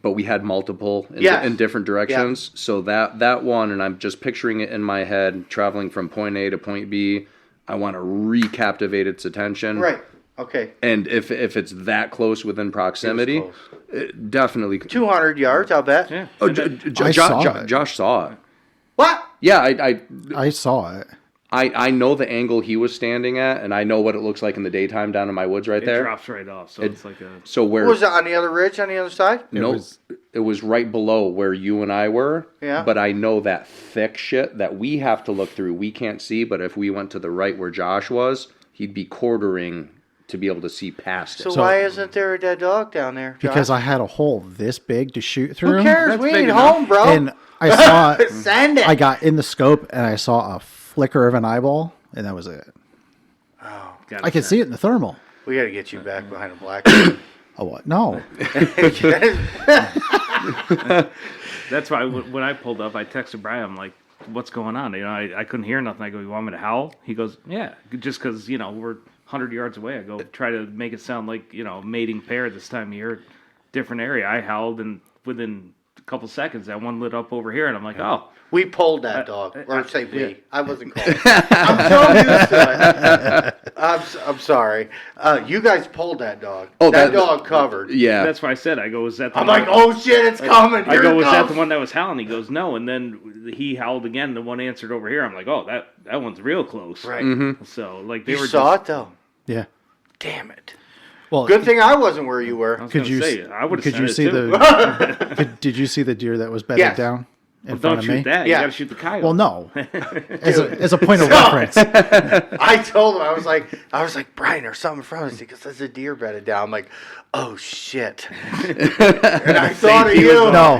but we had multiple in different directions. Yeah. So that one, and I'm just picturing it in my head, traveling from point A to point B. I want to recaptivate its attention. Right. Okay. And if it's that close within proximity, definitely 200 yards. I'll bet. Yeah. Oh, Josh saw it. What? Yeah, I saw it. I know the angle he was standing at, and I know what it looks like in the daytime down in my woods right there. It drops right off, so it's like a... So where... Was it on the other ridge on the other side? No, it was right below where you and I were. Yeah. But I know that thick shit that we have to look through. We can't see, but if we went to the right where Josh was, he'd be quartering to be able to see past it. So why isn't there a dead dog down there, Josh? Because I had a hole this big to shoot through. Who cares? That's We big ain't enough. home, bro. And I saw Send it. I got in the scope and I saw a flicker of an eyeball, and that was it. I could see it in the thermal. We got to get you back behind a black. Oh, what? No. That's why when I pulled up, I texted Brian. I'm like, "What's going on?" I couldn't hear nothing. I go, "You want me to howl?" He goes, "Yeah." Just because we're 100 yards away. I go, try to make it sound like a mating pair this time of year, different area. I howled, and within a couple seconds, that one lit up over here, and I'm like, "Oh." We pulled that dog. Or say we. Yeah. I wasn't called. I'm so used to it. I'm sorry. You guys pulled that dog. Oh, that dog covered. Yeah. That's why I said, I go, "Is that?" I'm like, oh shit, it's coming. I go, "Was that the comes." one that was howling?" He goes, "No." And then he howled again. The one answered over here. I'm like, "Oh, that one's real close." Right. So like they You were saw just, it though. Yeah. Damn it. Well, Good thing I wasn't where you were. I was could gonna you say, I would have could said you it see too. did you see the deer that was bedded Yes. down in Well, front don't of shoot me? that. Yeah. You got to shoot the coyote. Well, no. As a point of reference. I told him, I was like, Brian, there's something in front of us. He goes, there's a deer bedded down. I'm like, oh shit. And I thought of you. No,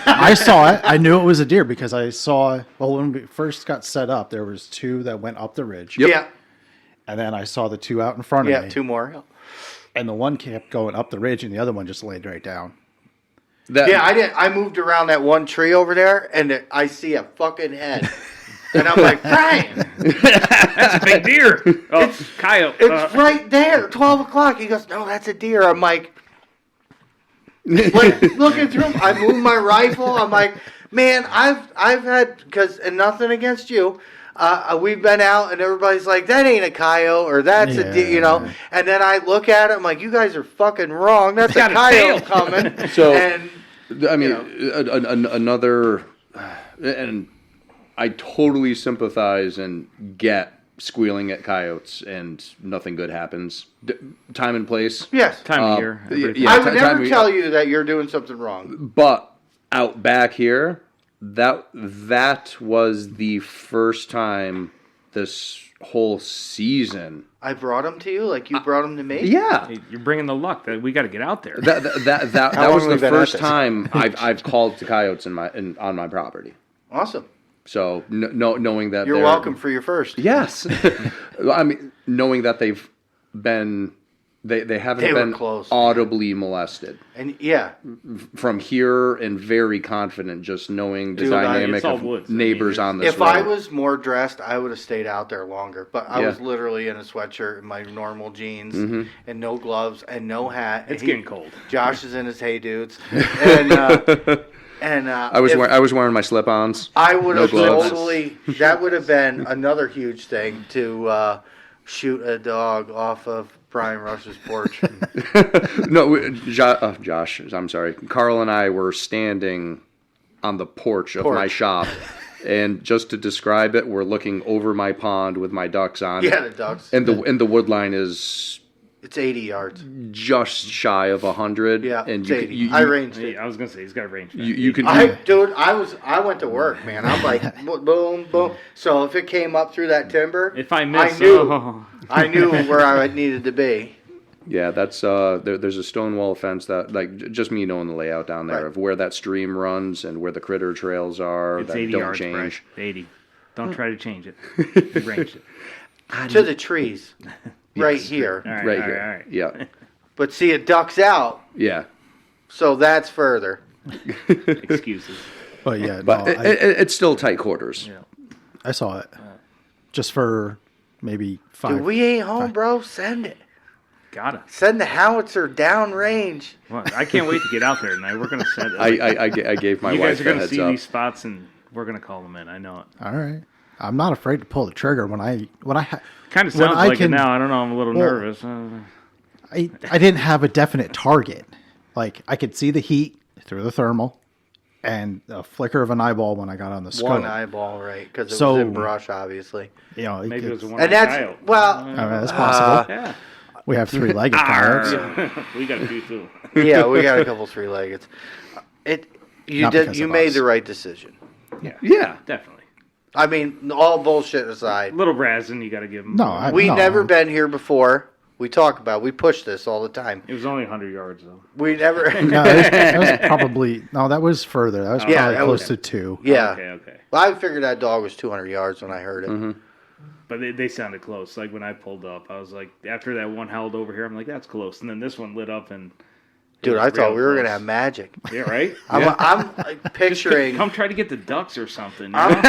I saw it. I knew it was a deer because I saw. Well, when we first got set up, there was two that went up the ridge. Yeah. And then I saw the two out in front of Yeah, me. two more. And the one kept going up the ridge, and the other one just laid right down. Yeah, I moved around that one tree over there, and I see a fucking head. And I'm like, Brian, That's a big deer. Oh, coyote. it's right there, 12 o'clock. He goes, no, that's a deer. I'm like looking through. I moved my rifle. I'm like, man, I've had, and nothing against you. We've been out and everybody's like, that ain't a coyote or that's a deer, And then I look at it, I'm like, you guys are fucking wrong. That's a got a coyote tail. coming. So, and I mean, another, and I totally sympathize and get squealing at coyotes and nothing good happens. Time and place. yes, Time of year. everything. yeah. I would time never of- tell you that you're doing something wrong. But out back here, that was the first time this whole season. I brought them to you like you brought them to me. Yeah. Hey, you're bringing the luck that we got to get out there. That How was long the we been at first this? time I've called to coyotes on my property. Awesome. So knowing that You're they're- welcome for your first. Yes, I mean knowing that they haven't They were been close, audibly molested And yeah, from here, and very confident just knowing the Dude, dynamic it's all of woods. I mean, neighbors on this if road. I was more dressed, I would have stayed out there longer. But I Yeah. was literally in a sweatshirt and my normal jeans Mm-hmm. and no gloves and no hat. It's And getting cold. Josh is in his hey dudes, and I was wearing my slip-ons. I would no have gloves. totally. That would have been another huge thing to shoot a dog off of Brian Rush's porch. No, Josh. I'm sorry. Carl and I were standing on the porch of my shop, and just to describe it, we're looking over my pond with my ducks on. Yeah, the ducks. And the wood line is It's 80 yards. just shy of 100. Yeah, and it's you, 80. you, I ranged Hey, it. I was gonna say he's got a range. you can. Dude, I went to work, man. I'm like, boom, boom. So if it came up through that timber, If I miss, I knew where I needed to be. Yeah, that's there's a stone wall fence that just me knowing the layout down there Right. of where that stream runs and where the critter trails are it's that 80 don't yards, change. Bryce. 80. Don't try to change it. You ranged it. To the trees, right here. All right, Right all here. right, all right. Yeah, But see, it ducks out, yeah. so that's further. Excuses. But yeah, But no, it's still tight quarters. Yeah. I saw it. Just for maybe 5. Dude, we ain't home, bro. Send it. Gotta. Send the howitzer downrange. Well, I can't wait to get out there tonight. We're gonna send it. I gave my you wife guys are the gonna heads see up. these spots, and we're gonna call them in. I know it. All right. I'm not afraid to pull the trigger when I Kind of When sounds I like can- it now. I don't know. I'm a little Well, nervous. I didn't have a definite target. Like I could see the heat through the thermal and a flicker of an eyeball when I got on the scope. One eyeball, right? Because it So- was in brush, obviously. You know, Maybe it was a one. And that's, coyote. well, I mean, that's possible. Yeah. We have 3-legged coyotes. We got a few too. yeah, we got a couple 3-leggeds. You Not because you of made us. the right decision. Yeah, Definitely. I mean, all bullshit aside. Little Brazen, you got to give him. No, We no. never been here before. We talk about. We push this all the time. It was only 100 yards though. We never. No, that was probably that was further. That was probably that close was- to 2. Yeah. Okay. Well, I figured that dog was 200 yards when I heard it. But they sounded close. Like when I pulled up, I was like, after that one howled over here, I'm like, that's close. And then this one lit up and. it Dude, was I thought real we were close. gonna have magic. Yeah, right. I'm like, picturing. Come try to get the ducks or something. You know?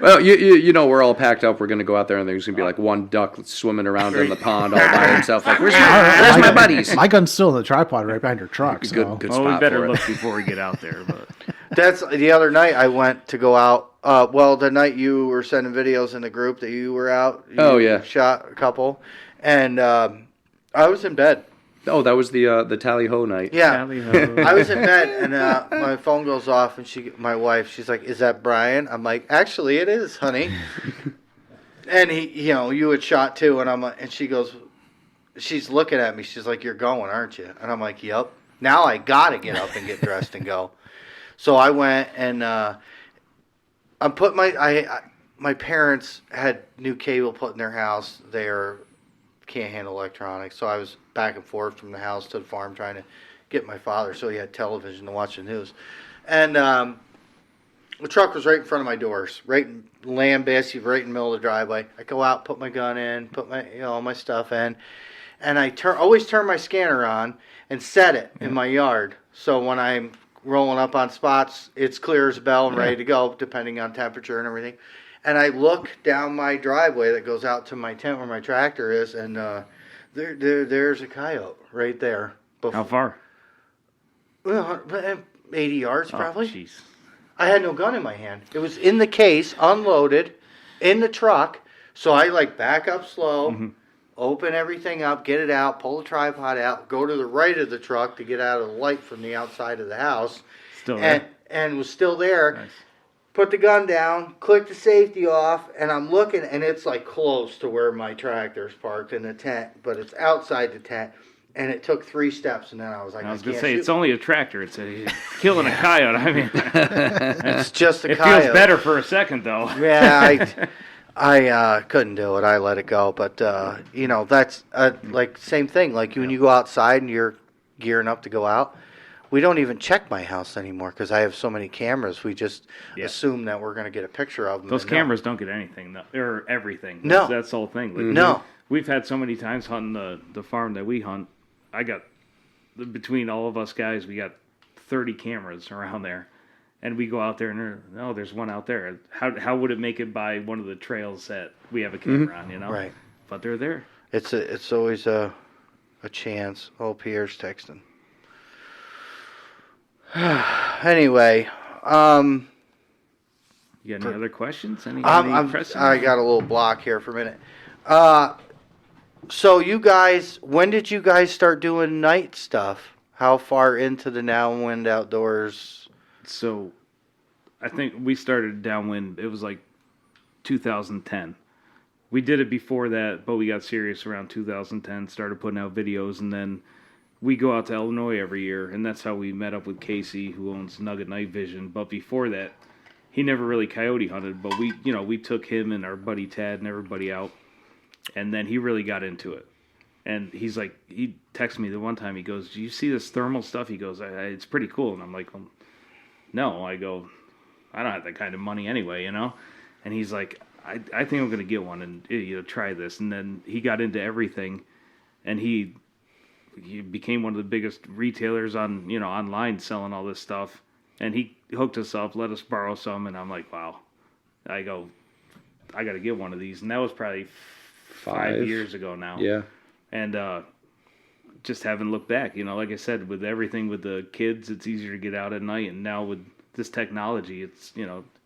Well, you know, we're all packed up. We're going to go out there, and there's going to be like one duck swimming around in the pond all by himself. Like, where's my buddies? My gun's still in the tripod right behind your truck. So. Good Well, we spot better for look it. before we get out there. But That's the other night I went to go out. Well, the night you were sending videos in the group that you were out. Oh, yeah. Shot a couple, and I was in bed. Oh, that was the tally ho night. Yeah, Tally-ho. I was in bed, and my phone goes off, and my wife, she's like, "Is that Brian?" I'm like, "Actually, it is, honey." And you had shot too, and I'm like, and she goes, she's looking at me, she's like, "You're going, aren't you?" And I'm like, "Yep." Now I gotta get up and get dressed and go. So I went and I'm putting my parents had new cable put in their house. They can't handle electronics, so I was back and forth from the house to the farm trying to get my father so he had television to watch the news. And the truck was right in front of my doors, basically right in the middle of the driveway. I go out, put my gun in, put my my stuff in, and I always turn my scanner on and set it in my yard. So when I'm rolling up on spots, it's clear as a bell and ready to go, depending on temperature and everything. And I look down my driveway that goes out to my tent where my tractor is, and there's a coyote right there. How far? Well, 80 yards probably. Oh, jeez. I had no gun in my hand. It was in the case, unloaded, in the truck. So I back up slow, open everything up, get it out, pull the tripod out, go to the right of the truck to get out of the light from the outside of the house. Still there. And was still there. Nice. Put the gun down, click the safety off, and I'm looking, and it's close to where my tractor's parked in the tent, but it's outside the tent. And it took 3 steps, and then I was like, I was I going can't to say, shoot. it's only a tractor. It's killing a coyote. I mean, It's just a it coyote. feels better for a second, though. Yeah, I couldn't do it. I let it go. But, that's same thing. Like when you go outside and you're gearing up to go out, we don't even check my house anymore because I have so many cameras. We just assume that we're going to get a picture of them. Those cameras don't get anything, or everything. No. That's the whole thing. Like, No. We've had so many times hunting the farm that we hunt. Between all of us guys, we got 30 cameras around there. And we go out there and there's one out there. How would it make it by one of the trails that we have a camera on, Right. But they're there. It's always a chance. Oh, Pierre's texting. Anyway, You got any other questions? Any pressing? I got a little block here for a minute. So you guys, when did you guys start doing night stuff? How far into the downwind outdoors? So, I think we started downwind. It was like 2010. We did it before that, but we got serious around 2010. Started putting out videos, and then we go out to Illinois every year, and that's how we met up with Casey, who owns Nugget Night Vision. But before that, he never really coyote hunted, but we took him and our buddy Tad and everybody out, and then he really got into it. And he's like, he texted me the one time, he goes, "Do you see this thermal stuff?" He goes, "It's pretty cool." And I'm like, well, no. I go, I don't have that kind of money anyway, And he's like, I think I'm going to get one and try this. And then he got into everything, and he became one of the biggest retailers on online selling all this stuff. And he hooked us up, let us borrow some, and I'm like, wow. I go, I got to get one of these. And that was probably 5 years ago now. Yeah. And just haven't looked back. Like I said, with everything with the kids, it's easier to get out at night. And now with this technology, it's,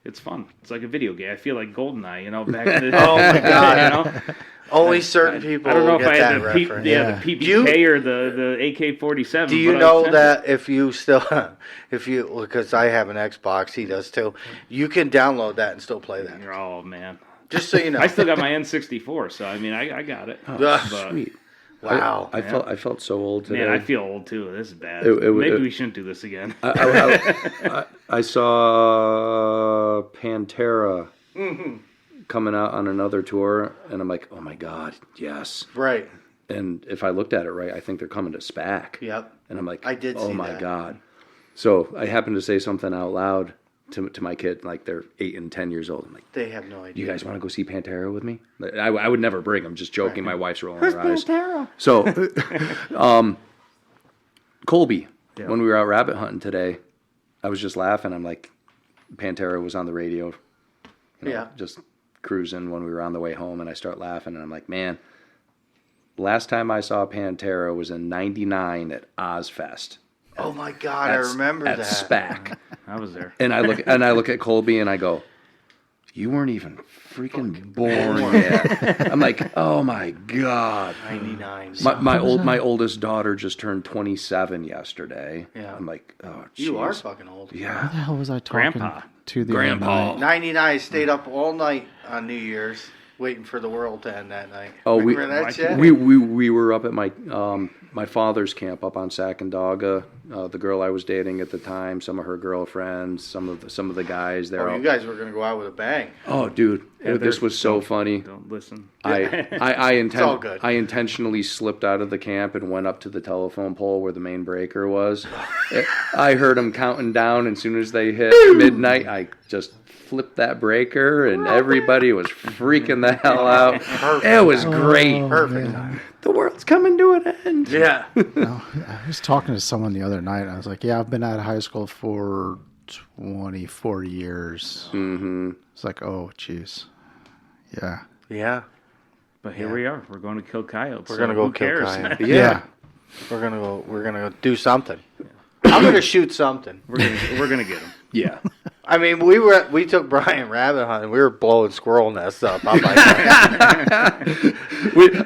it's fun. It's like a video game. I feel like GoldenEye, back in the day. Oh, my God. Only certain people I don't know get if I had that the reference. the PPK or the AK-47. Do you but know that if you because I have an Xbox, he does too, you can download that and still play that. Oh, man. Just so you know. I still got my N64, so, I got it. But, Sweet. wow. I felt so old today. Man, I feel old, too. This is bad. Maybe we shouldn't do this again. I saw Pantera coming out on another tour, and I'm like, oh my God, yes. Right. And if I looked at it right, I think they're coming to SPAC. Yep. And I'm like, I did oh see my that. God. So I happened to say something out loud to my kid, like they're 8 and 10 years old. I'm like, They have no idea. you guys want to go see Pantera with me? I would never bring them. Just joking. My wife's rolling her eyes. Pantera? So, Colby, when we were out rabbit hunting today, I was just laughing. I'm like, Pantera was on the radio. Just cruising when we were on the way home, and I start laughing, and I'm like, man, last time I saw Pantera was in '99 at Ozfest. Oh my God, I remember at that. SPAC. I was there. And I look at Colby and I go, you weren't even freaking born yet. I'm like, oh my God. 99. My oldest daughter just turned 27 yesterday. Yeah. I'm like, oh, geez. You are fucking old. What the Yeah. hell was I talking Grandpa. to the Grandpa. other night? 99, I stayed up all night on New Year's waiting for the world to end that night. Oh, Remember that shit? we were up at my father's camp up on Sacandaga. The girl I was dating at the time, some of her girlfriends, some of the guys there. Oh, you guys were going to go out with a bang. Oh, dude, this was so funny. Don't listen. all good. I intentionally slipped out of the camp and went up to the telephone pole where the main breaker was. I heard them counting down, and as soon as they hit midnight, I just flipped that breaker, and everybody was freaking the hell out. It was great. Perfect time. The world's coming to an end. Yeah. No, I was talking to someone the other night. And I was like, yeah, I've been out of high school for 24 years. Mm-hmm. It's like, oh, jeez. Yeah. Yeah. But here we are. We're going to kill coyotes. We're so going to go who kill cares? coyotes. Yeah. We're going to go do something. I'm going to shoot something. We're gonna get them. Yeah. I mean, we took Brian rabbit hunting. We were blowing squirrel nests up. I'm like,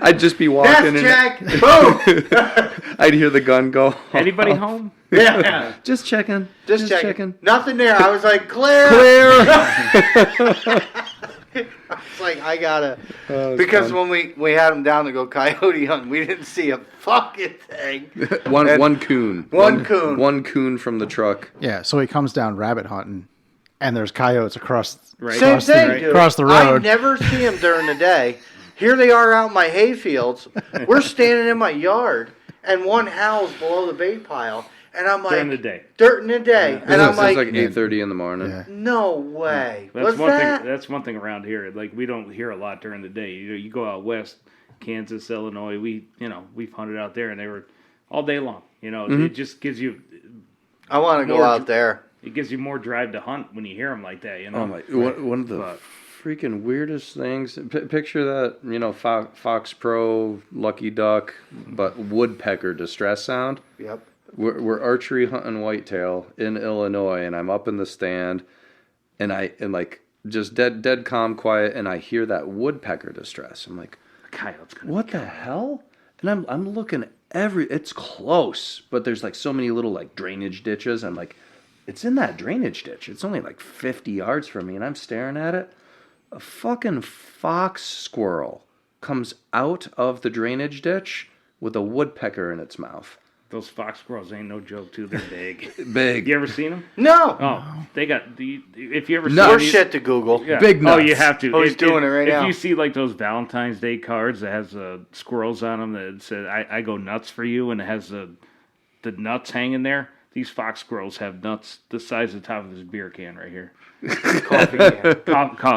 I'd just be walking yes, and Jack. Boom. I'd hear the gun go. Anybody home? Yeah. Just checking. Just checking. Nothing there. I was like, clear. It's like, I gotta, because fun. when we had him down to go coyote hunting, we didn't see a fucking thing. One coon. One coon. One coon from the truck. Yeah. So he comes down rabbit hunting, and there's coyotes across Right. Same across the- thing, dude. across the I road. never see them during the day. Here they are out in my hay fields. We're standing in my yard, and one howls below the bait pile, and I'm like, During the day. During the day, and I'm It's like, like 8:30 in the morning. Yeah. no way. That's What's one that? thing. That's one thing around here. Like we don't hear a lot during the day. You go out west, Kansas, Illinois. We've hunted out there, and they were all day long. It just gives you. I want to go More- out there. It gives you more drive to hunt when you hear them like that. Oh my! One of the But- freaking weirdest things. Picture that, Fox Pro, Lucky Duck, but woodpecker distress sound. Yep. We're archery hunting whitetail in Illinois, and I'm up in the stand, and like just dead calm, quiet, and I hear that woodpecker distress. I'm like, Coyote's gonna what the hell? And I'm looking it's close, but there's like so many little like drainage ditches. I'm like, it's in that drainage ditch. It's only like 50 yards from me, and I'm staring at it. A fucking fox squirrel comes out of the drainage ditch with a woodpecker in its mouth. Those fox squirrels ain't no joke, too. They're big. Big. You ever seen them? No. Oh, they got. If you ever No. see More these- shit to Google. Yeah. Big Oh, nuts. you have to. Oh, he's doing it right if now. If you see like those Valentine's Day cards that has squirrels on them that says "I go nuts for you" and it has the nuts hanging there, these fox squirrels have nuts the size of the top of this beer can right here. Coffee can.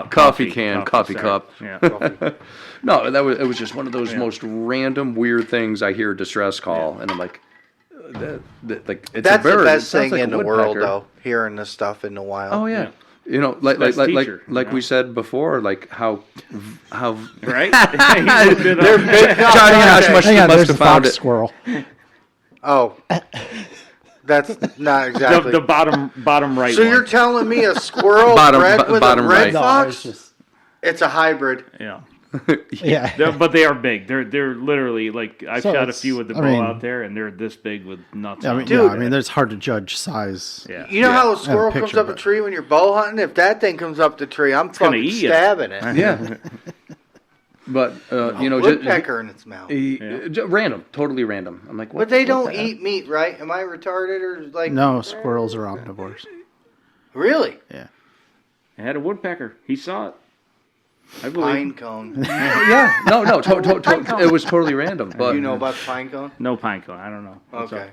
Coffee can, coffee sorry. cup. Yeah. No, it was just one of those most random weird things. I hear a distress call, and I'm like, like it's That's a bird. the It best sounds thing like a in the world, woodpecker. though. Hearing this stuff in the wild. Oh yeah. Yeah. Like Best teacher, we said before, like how Right? They're big. Johnny Ashmush Hang on, must there's a have found fox it. squirrel. Oh, that's not exactly. the bottom right so one. you're telling me a squirrel bred with a bottom red right. No, fox? it's just It's a hybrid. Yeah. yeah. But they are big. They're literally like I've So shot a it's- few with the I bow mean- out there, and they're this big with nuts. I on mean, them. yeah, I mean, it's hard to judge size. Yeah. You know how a squirrel picture, comes up a but- tree when you're bow hunting? If that thing comes up the tree, I'm gonna fucking eat you. stabbing it. Yeah. But Woodpecker in its mouth. random, totally random. I'm like, what? But they what don't the heck? eat meat, right? Am I retarded or like? No, squirrels are omnivores. Really? Yeah. I had a woodpecker. He saw it. I Pine believe. cone. Yeah, no, it was totally random. But You know about the pine cone? No pine cone. I don't know. What's Okay.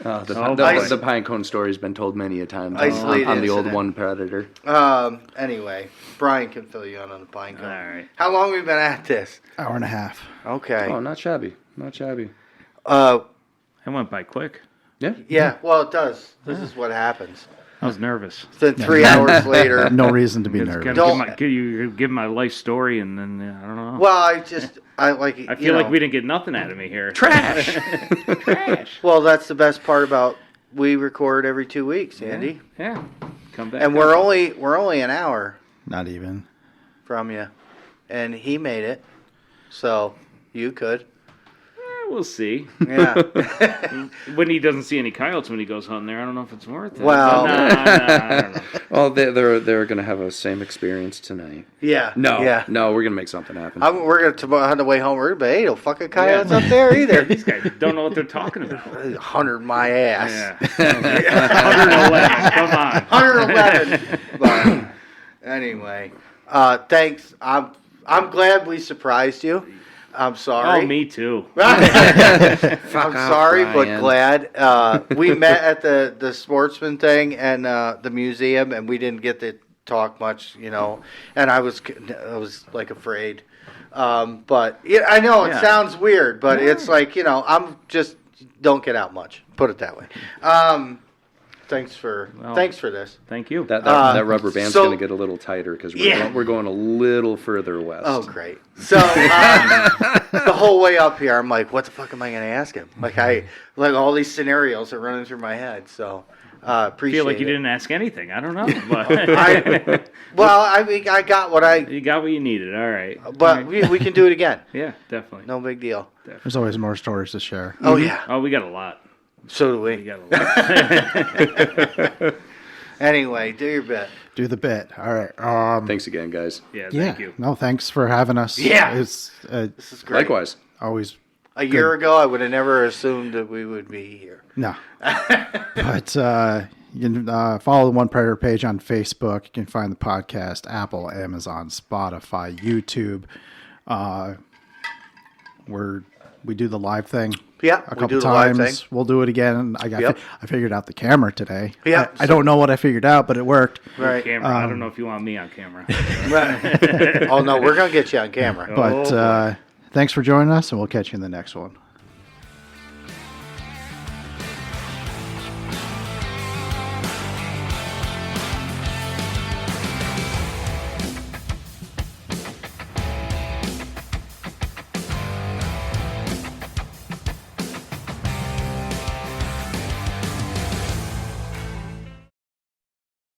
up? the pine cone story's been told many a time Isolated on the old incident. One Predator. Anyway, Brian can fill you in on the pine cone. All right. How long have we been at this? Hour and a half. Okay. Oh, not shabby, not shabby. It went by quick. Yeah, Yeah, well, it does. This is what happens. I was nervous. Then 3 hours later. No reason to be Gotta nervous. Don't- give my life story, and then I don't know. Well, I I feel like we didn't get nothing out of me here. trash. Well, that's the best part about we record every 2 weeks, Andy. Yeah. Come back. And we're only an hour Not even. from you, and he made it, so you could. We'll see. Yeah. When he doesn't see any coyotes when he goes hunting there, I don't know if it's worth it. Well- But I don't know. Oh, they're gonna have a same experience tonight. Yeah. No, Yeah. no, we're gonna make something happen. We're gonna on the way home. We're gonna be, hey, no fucking coyotes up there either. These guys don't know what they're talking about. 100 my ass. Yeah. 111. Come on. 111. But anyway, thanks. I'm glad we surprised you. I'm sorry. Oh, me too. I'm off, sorry, but Brian. glad. We met at the sportsman thing and the museum, and we didn't get to talk much, And I was like afraid. But yeah, I know it Yeah. sounds weird, but it's like I'm just don't get out much. Put it that way. Thanks for this. Thank you. That rubber band's so- gonna get a little tighter because Yeah. we're going a little further west. Oh, great. So the whole way up here, I'm like, what the fuck am I going to ask him? Like all these scenarios are running through my head. So I appreciate feel like you it. didn't ask anything. I don't know. But I mean, I got what I. you got what you needed. All right. But we can do it again. Yeah, definitely. No big deal. There's always more stories to share. Oh yeah. Oh, we got a lot. So do We we. got a lot. Anyway, do your bit. Do the bit. All right. Thanks again, guys. Yeah, Yeah. thank you. No, thanks for having us. Yeah. It's This is great. Likewise. always A year ago, I would have never assumed that we would be here. no. But you can follow the One Predator page on Facebook. You can find the podcast Apple, Amazon, Spotify, YouTube. We do the live thing. Yeah, A we couple do the live times. thing. We'll do it again. Yep. I figured out the camera today. Yeah. I don't know what I figured out, but it worked. Right. Camera. I don't know if you want me on camera. Right. Oh no, we're gonna get you on camera. But thanks for joining us, and we'll catch you in the next one.